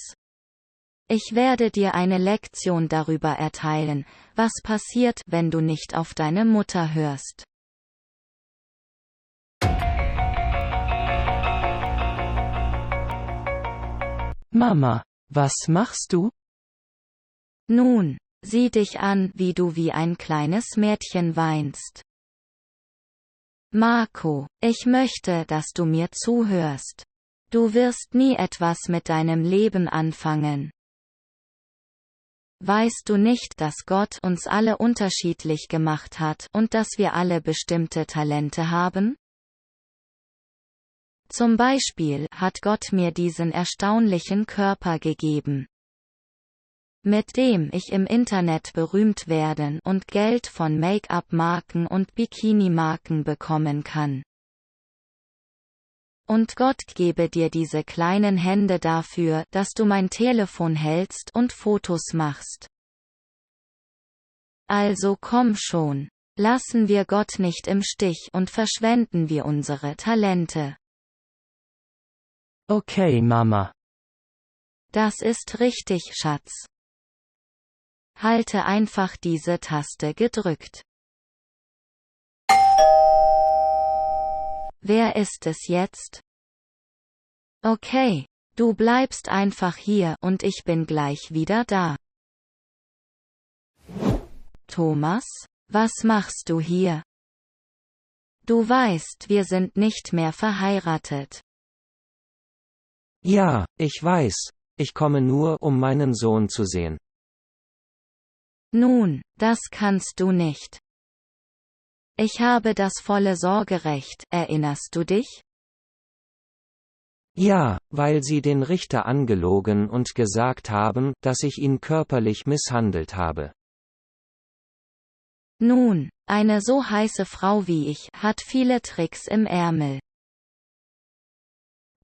Ich werde dir eine Lektion darüber erteilen, was passiert, wenn du nicht auf deine Mutter hörst. Mama, was machst du? Nun, sieh dich an, wie du wie ein kleines Mädchen weinst. Marco, ich möchte, dass du mir zuhörst. Du wirst nie etwas mit deinem Leben anfangen. Weißt du nicht, dass Gott uns alle unterschiedlich gemacht hat und dass wir alle bestimmte Talente haben? Zum Beispiel hat Gott mir diesen erstaunlichen Körper gegeben, mit dem ich im Internet berühmt werden und Geld von Make-up-Marken und Bikini-Marken bekommen kann. Und Gott gebe dir diese kleinen Hände dafür, dass du mein Telefon hältst und Fotos machst. Also komm schon, lassen wir Gott nicht im Stich und verschwenden wir unsere Talente. Okay, Mama. Das ist richtig, Schatz. Halte einfach diese Taste gedrückt. Wer ist es jetzt? Okay, du bleibst einfach hier und ich bin gleich wieder da. Thomas, was machst du hier? Du weißt, wir sind nicht mehr verheiratet. Ja, ich weiß. Ich komme nur, um meinen Sohn zu sehen. Nun, das kannst du nicht. Ich habe das volle Sorgerecht, erinnerst du dich? Ja, weil Sie den Richter angelogen und gesagt haben, dass ich ihn körperlich misshandelt habe. Nun, eine so heiße Frau wie ich hat viele Tricks im Ärmel.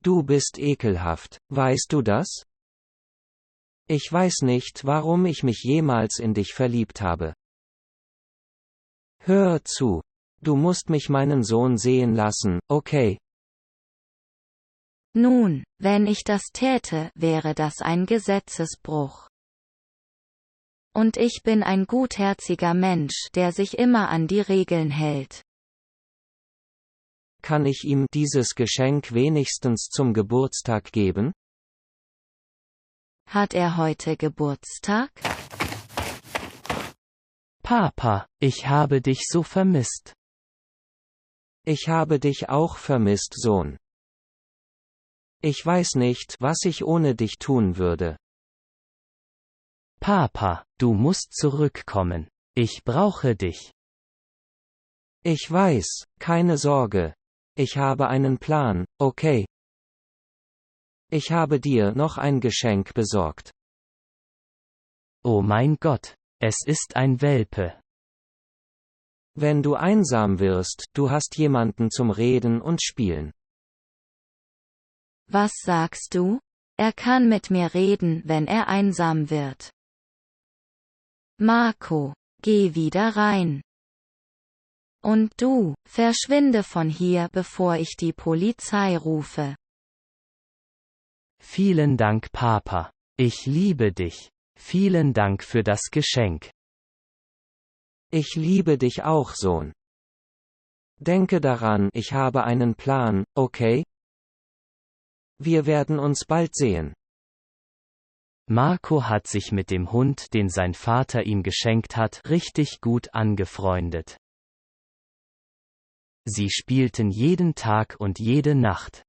Du bist ekelhaft, weißt du das? Ich weiß nicht, warum ich mich jemals in dich verliebt habe. Hör zu. Du musst mich meinen Sohn sehen lassen, okay? Nun, wenn ich das täte, wäre das ein Gesetzesbruch. Und ich bin ein gutherziger Mensch, der sich immer an die Regeln hält. Kann ich ihm dieses Geschenk wenigstens zum Geburtstag geben? Hat er heute Geburtstag? Papa, ich habe dich so vermisst. Ich habe dich auch vermisst, Sohn. Ich weiß nicht, was ich ohne dich tun würde. Papa, du musst zurückkommen. Ich brauche dich. Ich weiß, keine Sorge. Ich habe einen Plan, okay? Ich habe dir noch ein Geschenk besorgt. Oh mein Gott, es ist ein Welpe. Wenn du einsam wirst, du hast jemanden zum Reden und Spielen. Was sagst du? Er kann mit mir reden, wenn er einsam wird. Marco, geh wieder rein. Und du, verschwinde von hier, bevor ich die Polizei rufe. Vielen Dank, Papa. Ich liebe dich. Vielen Dank für das Geschenk. Ich liebe dich auch, Sohn. Denke daran, ich habe einen Plan, okay? Wir werden uns bald sehen. Marco hat sich mit dem Hund, den sein Vater ihm geschenkt hat, richtig gut angefreundet. Sie spielten jeden Tag und jede Nacht.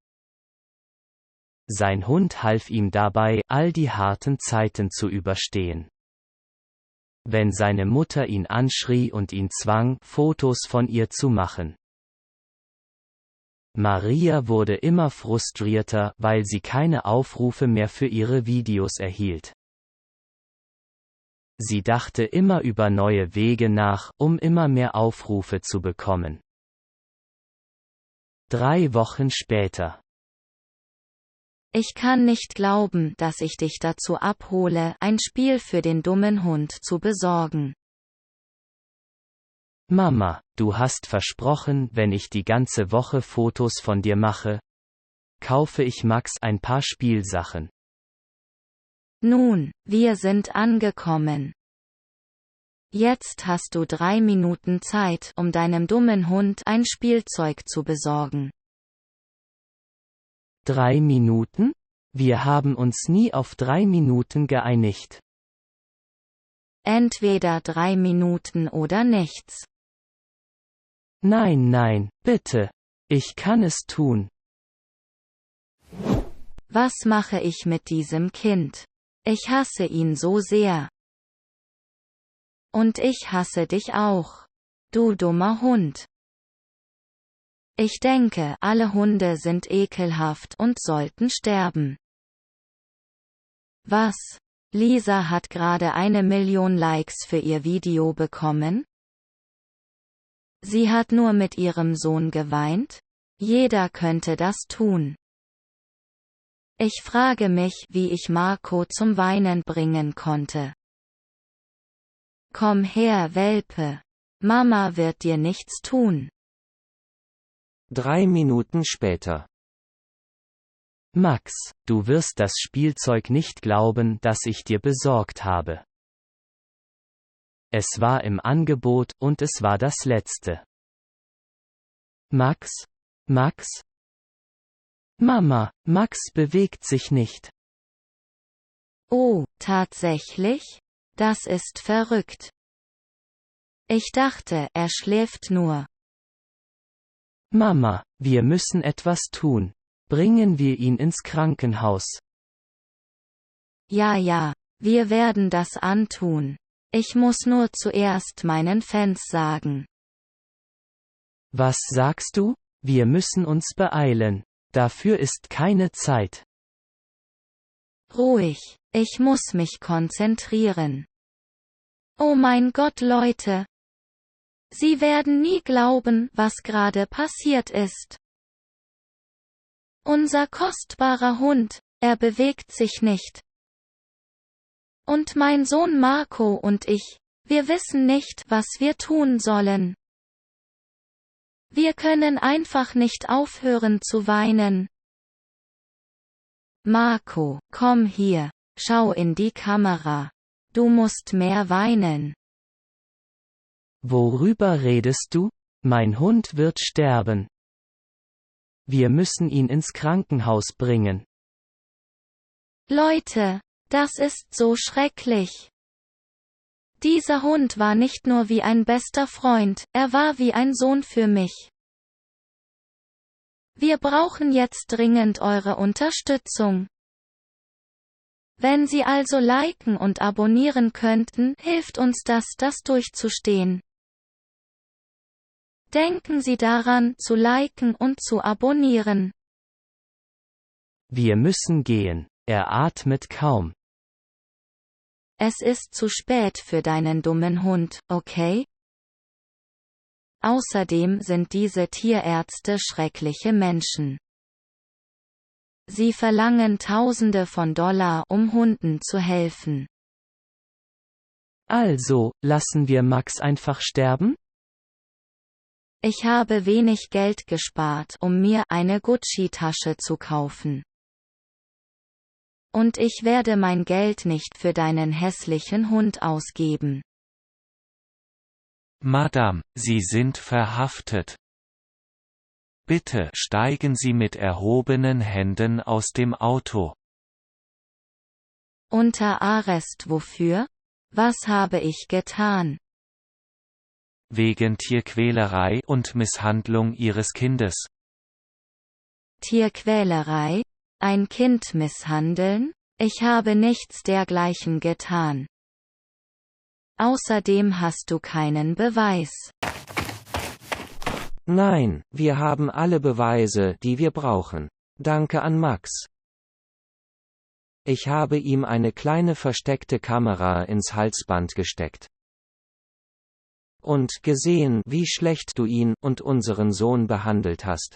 Sein Hund half ihm dabei, all die harten Zeiten zu überstehen. Wenn seine Mutter ihn anschrie und ihn zwang, Fotos von ihr zu machen. Maria wurde immer frustrierter, weil sie keine Aufrufe mehr für ihre Videos erhielt. Sie dachte immer über neue Wege nach, um immer mehr Aufrufe zu bekommen. 3 Wochen später. Ich kann nicht glauben, dass ich dich dazu abhole, ein Spiel für den dummen Hund zu besorgen. Mama, du hast versprochen, wenn ich die ganze Woche Fotos von dir mache, kaufe ich Max ein paar Spielsachen. Nun, wir sind angekommen. Jetzt hast du 3 Minuten Zeit, um deinem dummen Hund ein Spielzeug zu besorgen. 3 Minuten? Wir haben uns nie auf 3 Minuten geeinigt. Entweder 3 Minuten oder nichts. Nein, bitte. Ich kann es tun. Was mache ich mit diesem Kind? Ich hasse ihn so sehr. Und ich hasse dich auch. Du dummer Hund. Ich denke, alle Hunde sind ekelhaft und sollten sterben. Was? Lisa hat gerade 1 Million Likes für ihr Video bekommen? Sie hat nur mit ihrem Sohn geweint? Jeder könnte das tun. Ich frage mich, wie ich Marco zum Weinen bringen konnte. Komm her, Welpe. Mama wird dir nichts tun. 3 Minuten später. Max, du wirst das Spielzeug nicht glauben, das ich dir besorgt habe. Es war im Angebot und es war das letzte. Max? Mama, Max bewegt sich nicht. Oh, tatsächlich? Das ist verrückt. Ich dachte, er schläft nur. Mama, wir müssen etwas tun. Bringen wir ihn ins Krankenhaus. Ja, wir werden das antun. Ich muss nur zuerst meinen Fans sagen. Was sagst du? Wir müssen uns beeilen. Dafür ist keine Zeit. Ruhig, ich muss mich konzentrieren. Oh mein Gott, Leute! Sie werden nie glauben, was gerade passiert ist. Unser kostbarer Hund, er bewegt sich nicht. Und mein Sohn Marco und ich, wir wissen nicht, was wir tun sollen. Wir können einfach nicht aufhören zu weinen. Marco, komm hier, schau in die Kamera. Du musst mehr weinen. Worüber redest du? Mein Hund wird sterben. Wir müssen ihn ins Krankenhaus bringen. Leute, das ist so schrecklich. Dieser Hund war nicht nur wie ein bester Freund, er war wie ein Sohn für mich. Wir brauchen jetzt dringend eure Unterstützung. Wenn Sie also liken und abonnieren könnten, hilft uns das durchzustehen. Denken Sie daran, zu liken und zu abonnieren. Wir müssen gehen. Er atmet kaum. Es ist zu spät für deinen dummen Hund, okay? Außerdem sind diese Tierärzte schreckliche Menschen. Sie verlangen Tausende von Dollar, um Hunden zu helfen. Also, lassen wir Max einfach sterben? Ich habe wenig Geld gespart, um mir eine Gucci-Tasche zu kaufen. Und ich werde mein Geld nicht für deinen hässlichen Hund ausgeben. Madame, Sie sind verhaftet. Bitte steigen Sie mit erhobenen Händen aus dem Auto. Unter Arrest wofür? Was habe ich getan? Wegen Tierquälerei und Misshandlung Ihres Kindes. Tierquälerei? Ein Kind misshandeln? Ich habe nichts dergleichen getan. Außerdem hast du keinen Beweis. Nein, wir haben alle Beweise, die wir brauchen. Danke an Max. Ich habe ihm eine kleine versteckte Kamera ins Halsband gesteckt. Und gesehen, wie schlecht du ihn und unseren Sohn behandelt hast.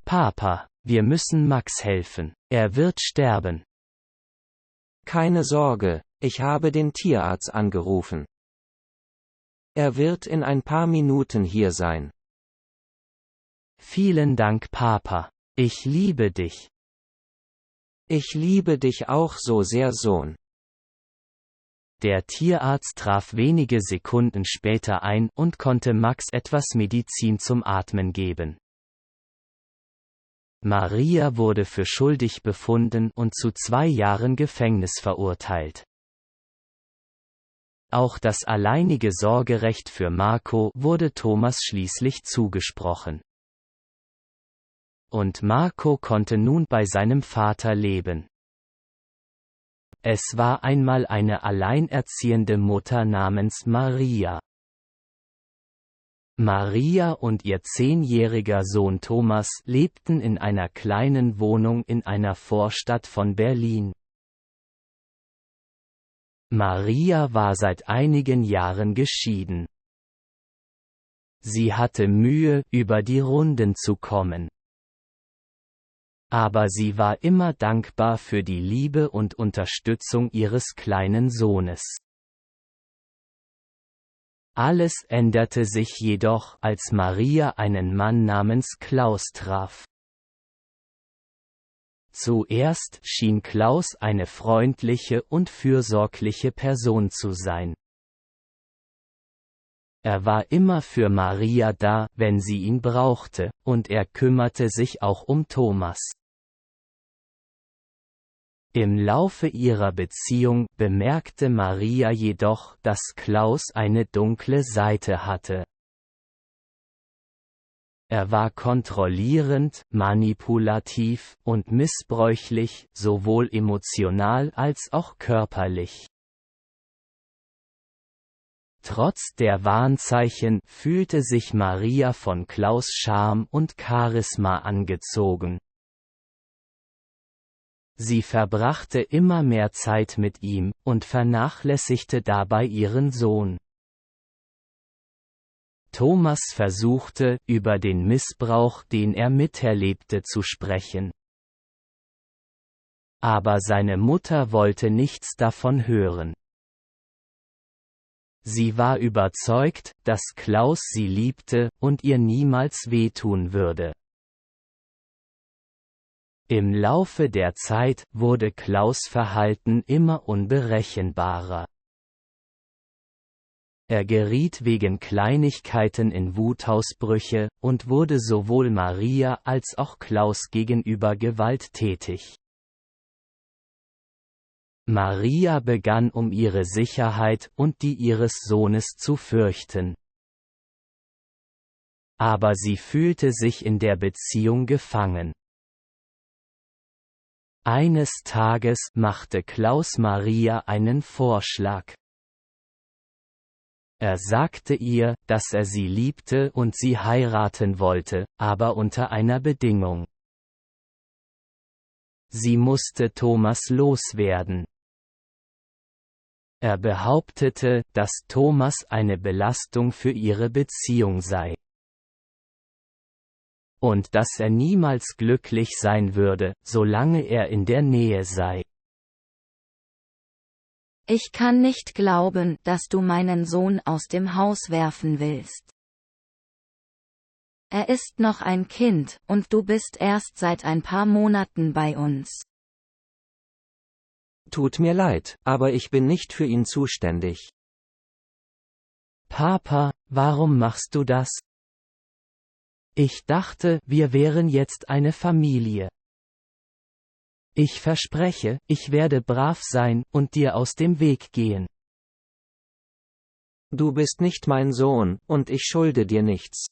Papa, wir müssen Max helfen. Er wird sterben. Keine Sorge, ich habe den Tierarzt angerufen. Er wird in ein paar Minuten hier sein. Vielen Dank, Papa. Ich liebe dich. Ich liebe dich auch so sehr, Sohn. Der Tierarzt traf wenige Sekunden später ein und konnte Max etwas Medizin zum Atmen geben. Maria wurde für schuldig befunden und zu 2 Jahren Gefängnis verurteilt. Auch das alleinige Sorgerecht für Marco wurde Thomas schließlich zugesprochen. Und Marco konnte nun bei seinem Vater leben. Es war einmal eine alleinerziehende Mutter namens Maria. Maria und ihr 10-jähriger Sohn Thomas lebten in einer kleinen Wohnung in einer Vorstadt von Berlin. Maria war seit einigen Jahren geschieden. Sie hatte Mühe, über die Runden zu kommen. Aber sie war immer dankbar für die Liebe und Unterstützung ihres kleinen Sohnes. Alles änderte sich jedoch, als Maria einen Mann namens Klaus traf. Zuerst schien Klaus eine freundliche und fürsorgliche Person zu sein. Er war immer für Maria da, wenn sie ihn brauchte, und er kümmerte sich auch um Thomas. Im Laufe ihrer Beziehung bemerkte Maria jedoch, dass Klaus eine dunkle Seite hatte. Er war kontrollierend, manipulativ und missbräuchlich, sowohl emotional als auch körperlich. Trotz der Warnzeichen fühlte sich Maria von Klaus' Charme und Charisma angezogen. Sie verbrachte immer mehr Zeit mit ihm und vernachlässigte dabei ihren Sohn. Thomas versuchte, über den Missbrauch, den er miterlebte, zu sprechen. Aber seine Mutter wollte nichts davon hören. Sie war überzeugt, dass Klaus sie liebte und ihr niemals wehtun würde. Im Laufe der Zeit wurde Klaus' Verhalten immer unberechenbarer. Er geriet wegen Kleinigkeiten in Wutausbrüche und wurde sowohl Maria als auch Klaus gegenüber gewalttätig. Maria begann um ihre Sicherheit und die ihres Sohnes zu fürchten. Aber sie fühlte sich in der Beziehung gefangen. Eines Tages machte Klaus Maria einen Vorschlag. Er sagte ihr, dass er sie liebte und sie heiraten wollte, aber unter einer Bedingung. Sie musste Thomas loswerden. Er behauptete, dass Thomas eine Belastung für ihre Beziehung sei. Und dass er niemals glücklich sein würde, solange er in der Nähe sei. Ich kann nicht glauben, dass du meinen Sohn aus dem Haus werfen willst. Er ist noch ein Kind, und du bist erst seit ein paar Monaten bei uns. Tut mir leid, aber ich bin nicht für ihn zuständig. Papa, warum machst du das? Ich dachte, wir wären jetzt eine Familie. Ich verspreche, ich werde brav sein und dir aus dem Weg gehen. Du bist nicht mein Sohn, und ich schulde dir nichts.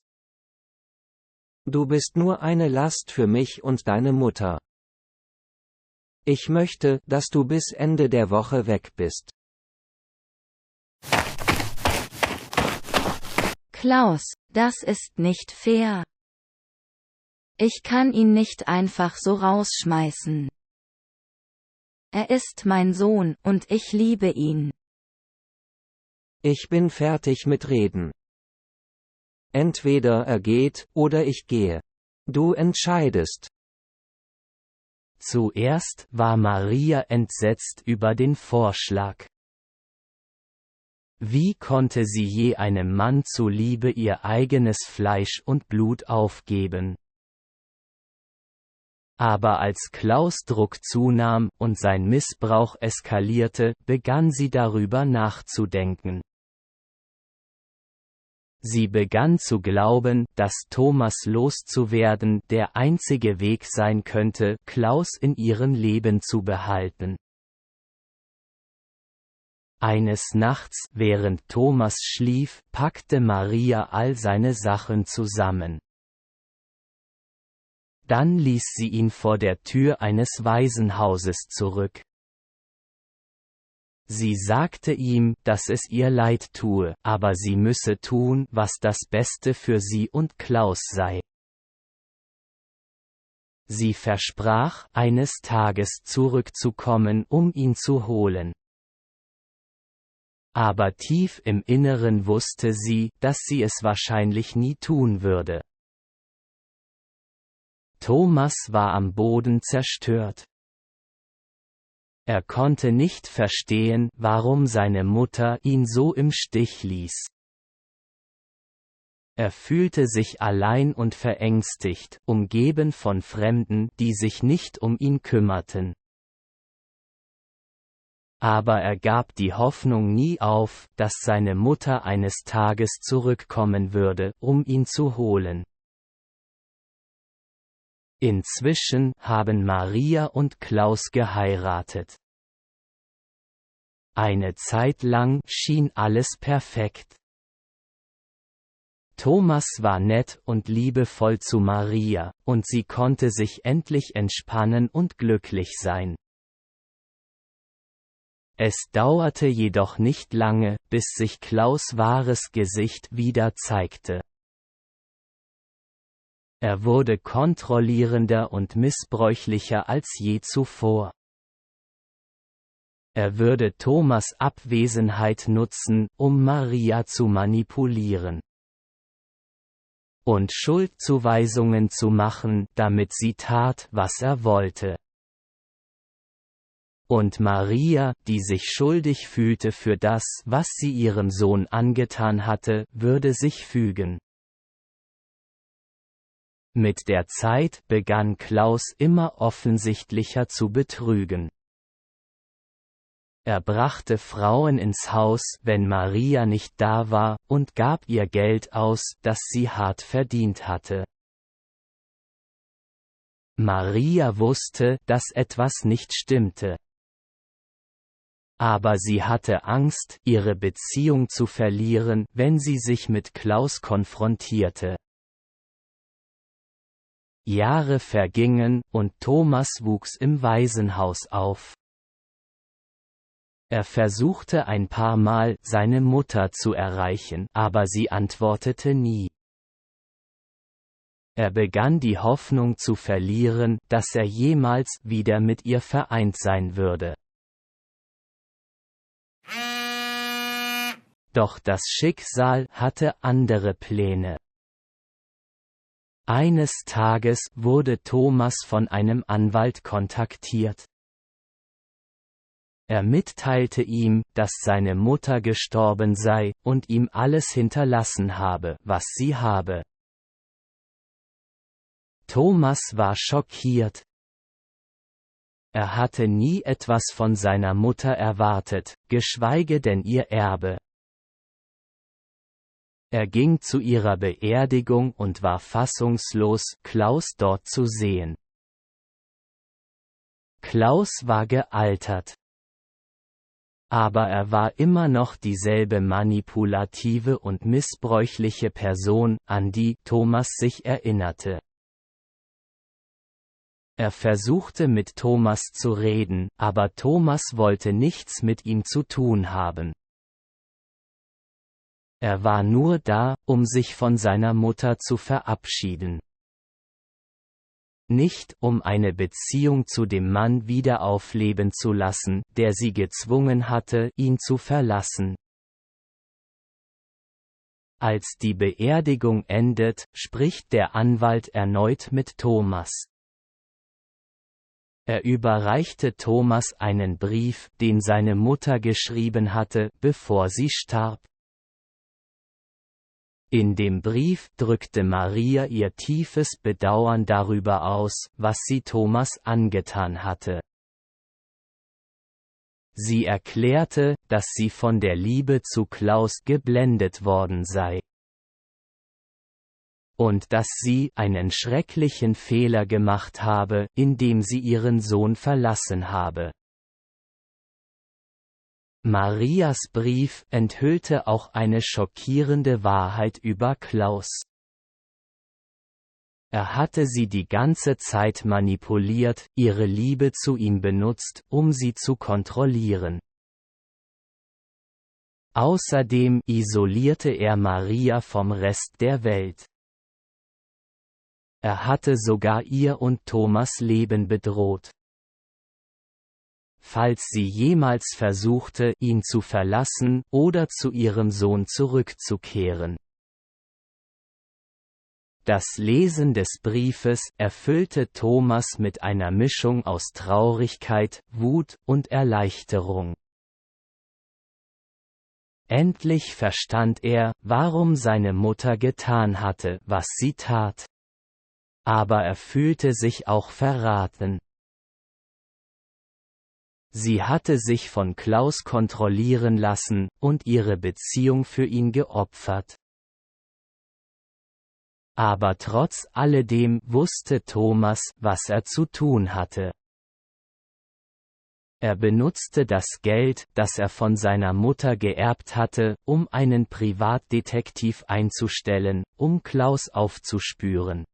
Du bist nur eine Last für mich und deine Mutter. Ich möchte, dass du bis Ende der Woche weg bist. Klaus, das ist nicht fair. Ich kann ihn nicht einfach so rausschmeißen. Er ist mein Sohn, und ich liebe ihn. Ich bin fertig mit Reden. Entweder er geht, oder ich gehe. Du entscheidest. Zuerst war Maria entsetzt über den Vorschlag. Wie konnte sie je einem Mann zuliebe ihr eigenes Fleisch und Blut aufgeben? Aber als Klaus' Druck zunahm und sein Missbrauch eskalierte, begann sie darüber nachzudenken. Sie begann zu glauben, dass Thomas loszuwerden der einzige Weg sein könnte, Klaus in ihrem Leben zu behalten. Eines Nachts, während Thomas schlief, packte Maria all seine Sachen zusammen. Dann ließ sie ihn vor der Tür eines Waisenhauses zurück. Sie sagte ihm, dass es ihr leid tue, aber sie müsse tun, was das Beste für sie und Klaus sei. Sie versprach, eines Tages zurückzukommen, um ihn zu holen. Aber tief im Inneren wusste sie, dass sie es wahrscheinlich nie tun würde. Thomas war am Boden zerstört. Er konnte nicht verstehen, warum seine Mutter ihn so im Stich ließ. Er fühlte sich allein und verängstigt, umgeben von Fremden, die sich nicht um ihn kümmerten. Aber er gab die Hoffnung nie auf, dass seine Mutter eines Tages zurückkommen würde, um ihn zu holen. Inzwischen haben Maria und Klaus geheiratet. Eine Zeit lang schien alles perfekt. Thomas war nett und liebevoll zu Maria, und sie konnte sich endlich entspannen und glücklich sein. Es dauerte jedoch nicht lange, bis sich Klaus' wahres Gesicht wieder zeigte. Er wurde kontrollierender und missbräuchlicher als je zuvor. Er würde Thomas' Abwesenheit nutzen, um Maria zu manipulieren und Schuldzuweisungen zu machen, damit sie tat, was er wollte. Und Maria, die sich schuldig fühlte für das, was sie ihrem Sohn angetan hatte, würde sich fügen. Mit der Zeit begann Klaus immer offensichtlicher zu betrügen. Er brachte Frauen ins Haus, wenn Maria nicht da war, und gab ihr Geld aus, das sie hart verdient hatte. Maria wusste, dass etwas nicht stimmte. Aber sie hatte Angst, ihre Beziehung zu verlieren, wenn sie sich mit Klaus konfrontierte. Jahre vergingen, und Thomas wuchs im Waisenhaus auf. Er versuchte ein paar Mal, seine Mutter zu erreichen, aber sie antwortete nie. Er begann die Hoffnung zu verlieren, dass er jemals wieder mit ihr vereint sein würde. Doch das Schicksal hatte andere Pläne. Eines Tages wurde Thomas von einem Anwalt kontaktiert. Er mitteilte ihm, dass seine Mutter gestorben sei, und ihm alles hinterlassen habe, was sie habe. Thomas war schockiert. Er hatte nie etwas von seiner Mutter erwartet, geschweige denn ihr Erbe. Er ging zu ihrer Beerdigung und war fassungslos, Klaus dort zu sehen. Klaus war gealtert. Aber er war immer noch dieselbe manipulative und missbräuchliche Person, an die Thomas sich erinnerte. Er versuchte mit Thomas zu reden, aber Thomas wollte nichts mit ihm zu tun haben. Er war nur da, um sich von seiner Mutter zu verabschieden. Nicht, um eine Beziehung zu dem Mann wieder aufleben zu lassen, der sie gezwungen hatte, ihn zu verlassen. Als die Beerdigung endet, spricht der Anwalt erneut mit Thomas. Er überreichte Thomas einen Brief, den seine Mutter geschrieben hatte, bevor sie starb. In dem Brief drückte Maria ihr tiefes Bedauern darüber aus, was sie Thomas angetan hatte. Sie erklärte, dass sie von der Liebe zu Klaus geblendet worden sei. Und dass sie einen schrecklichen Fehler gemacht habe, indem sie ihren Sohn verlassen habe. Marias Brief enthüllte auch eine schockierende Wahrheit über Klaus. Er hatte sie die ganze Zeit manipuliert, ihre Liebe zu ihm benutzt, um sie zu kontrollieren. Außerdem isolierte er Maria vom Rest der Welt. Er hatte sogar ihr und Thomas' Leben bedroht. Falls sie jemals versuchte, ihn zu verlassen oder zu ihrem Sohn zurückzukehren. Das Lesen des Briefes erfüllte Thomas mit einer Mischung aus Traurigkeit, Wut und Erleichterung. Endlich verstand er, warum seine Mutter getan hatte, was sie tat. Aber er fühlte sich auch verraten. Sie hatte sich von Klaus kontrollieren lassen und ihre Beziehung für ihn geopfert. Aber trotz alledem wusste Thomas, was er zu tun hatte. Er benutzte das Geld, das er von seiner Mutter geerbt hatte, um einen Privatdetektiv einzustellen, um Klaus aufzuspüren.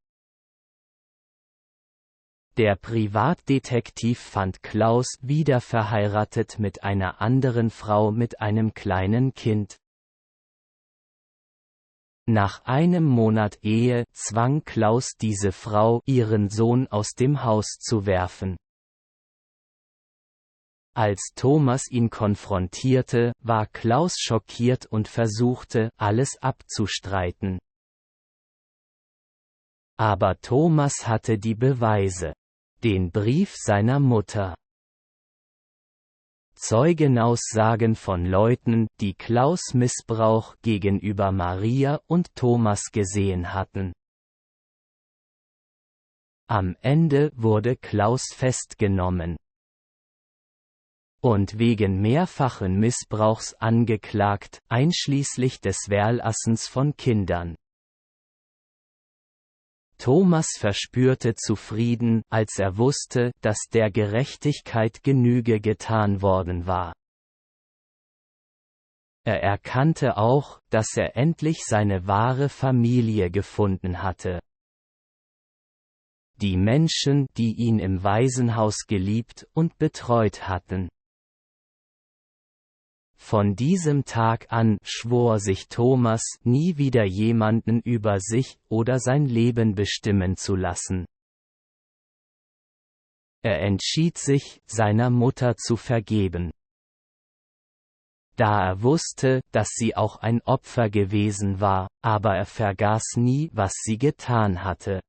Der Privatdetektiv fand Klaus wieder verheiratet mit einer anderen Frau mit einem kleinen Kind. Nach einem Monat Ehe zwang Klaus diese Frau, ihren Sohn aus dem Haus zu werfen. Als Thomas ihn konfrontierte, war Klaus schockiert und versuchte, alles abzustreiten. Aber Thomas hatte die Beweise. Den Brief seiner Mutter. Zeugenaussagen von Leuten, die Klaus' Missbrauch gegenüber Maria und Thomas gesehen hatten. Am Ende wurde Klaus festgenommen und wegen mehrfachen Missbrauchs angeklagt, einschließlich des Wärlassens von Kindern. Thomas verspürte Zufrieden, als er wusste, dass der Gerechtigkeit Genüge getan worden war. Er erkannte auch, dass er endlich seine wahre Familie gefunden hatte. Die Menschen, die ihn im Waisenhaus geliebt und betreut hatten. Von diesem Tag an schwor sich Thomas, nie wieder jemanden über sich oder sein Leben bestimmen zu lassen. Er entschied sich, seiner Mutter zu vergeben. Da er wusste, dass sie auch ein Opfer gewesen war, aber er vergaß nie, was sie getan hatte.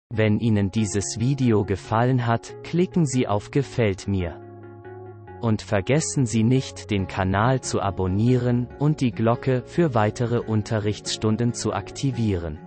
Wenn Ihnen dieses Video gefallen hat, klicken Sie auf Gefällt mir. Und vergessen Sie nicht, den Kanal zu abonnieren und die Glocke für weitere Unterrichtsstunden zu aktivieren.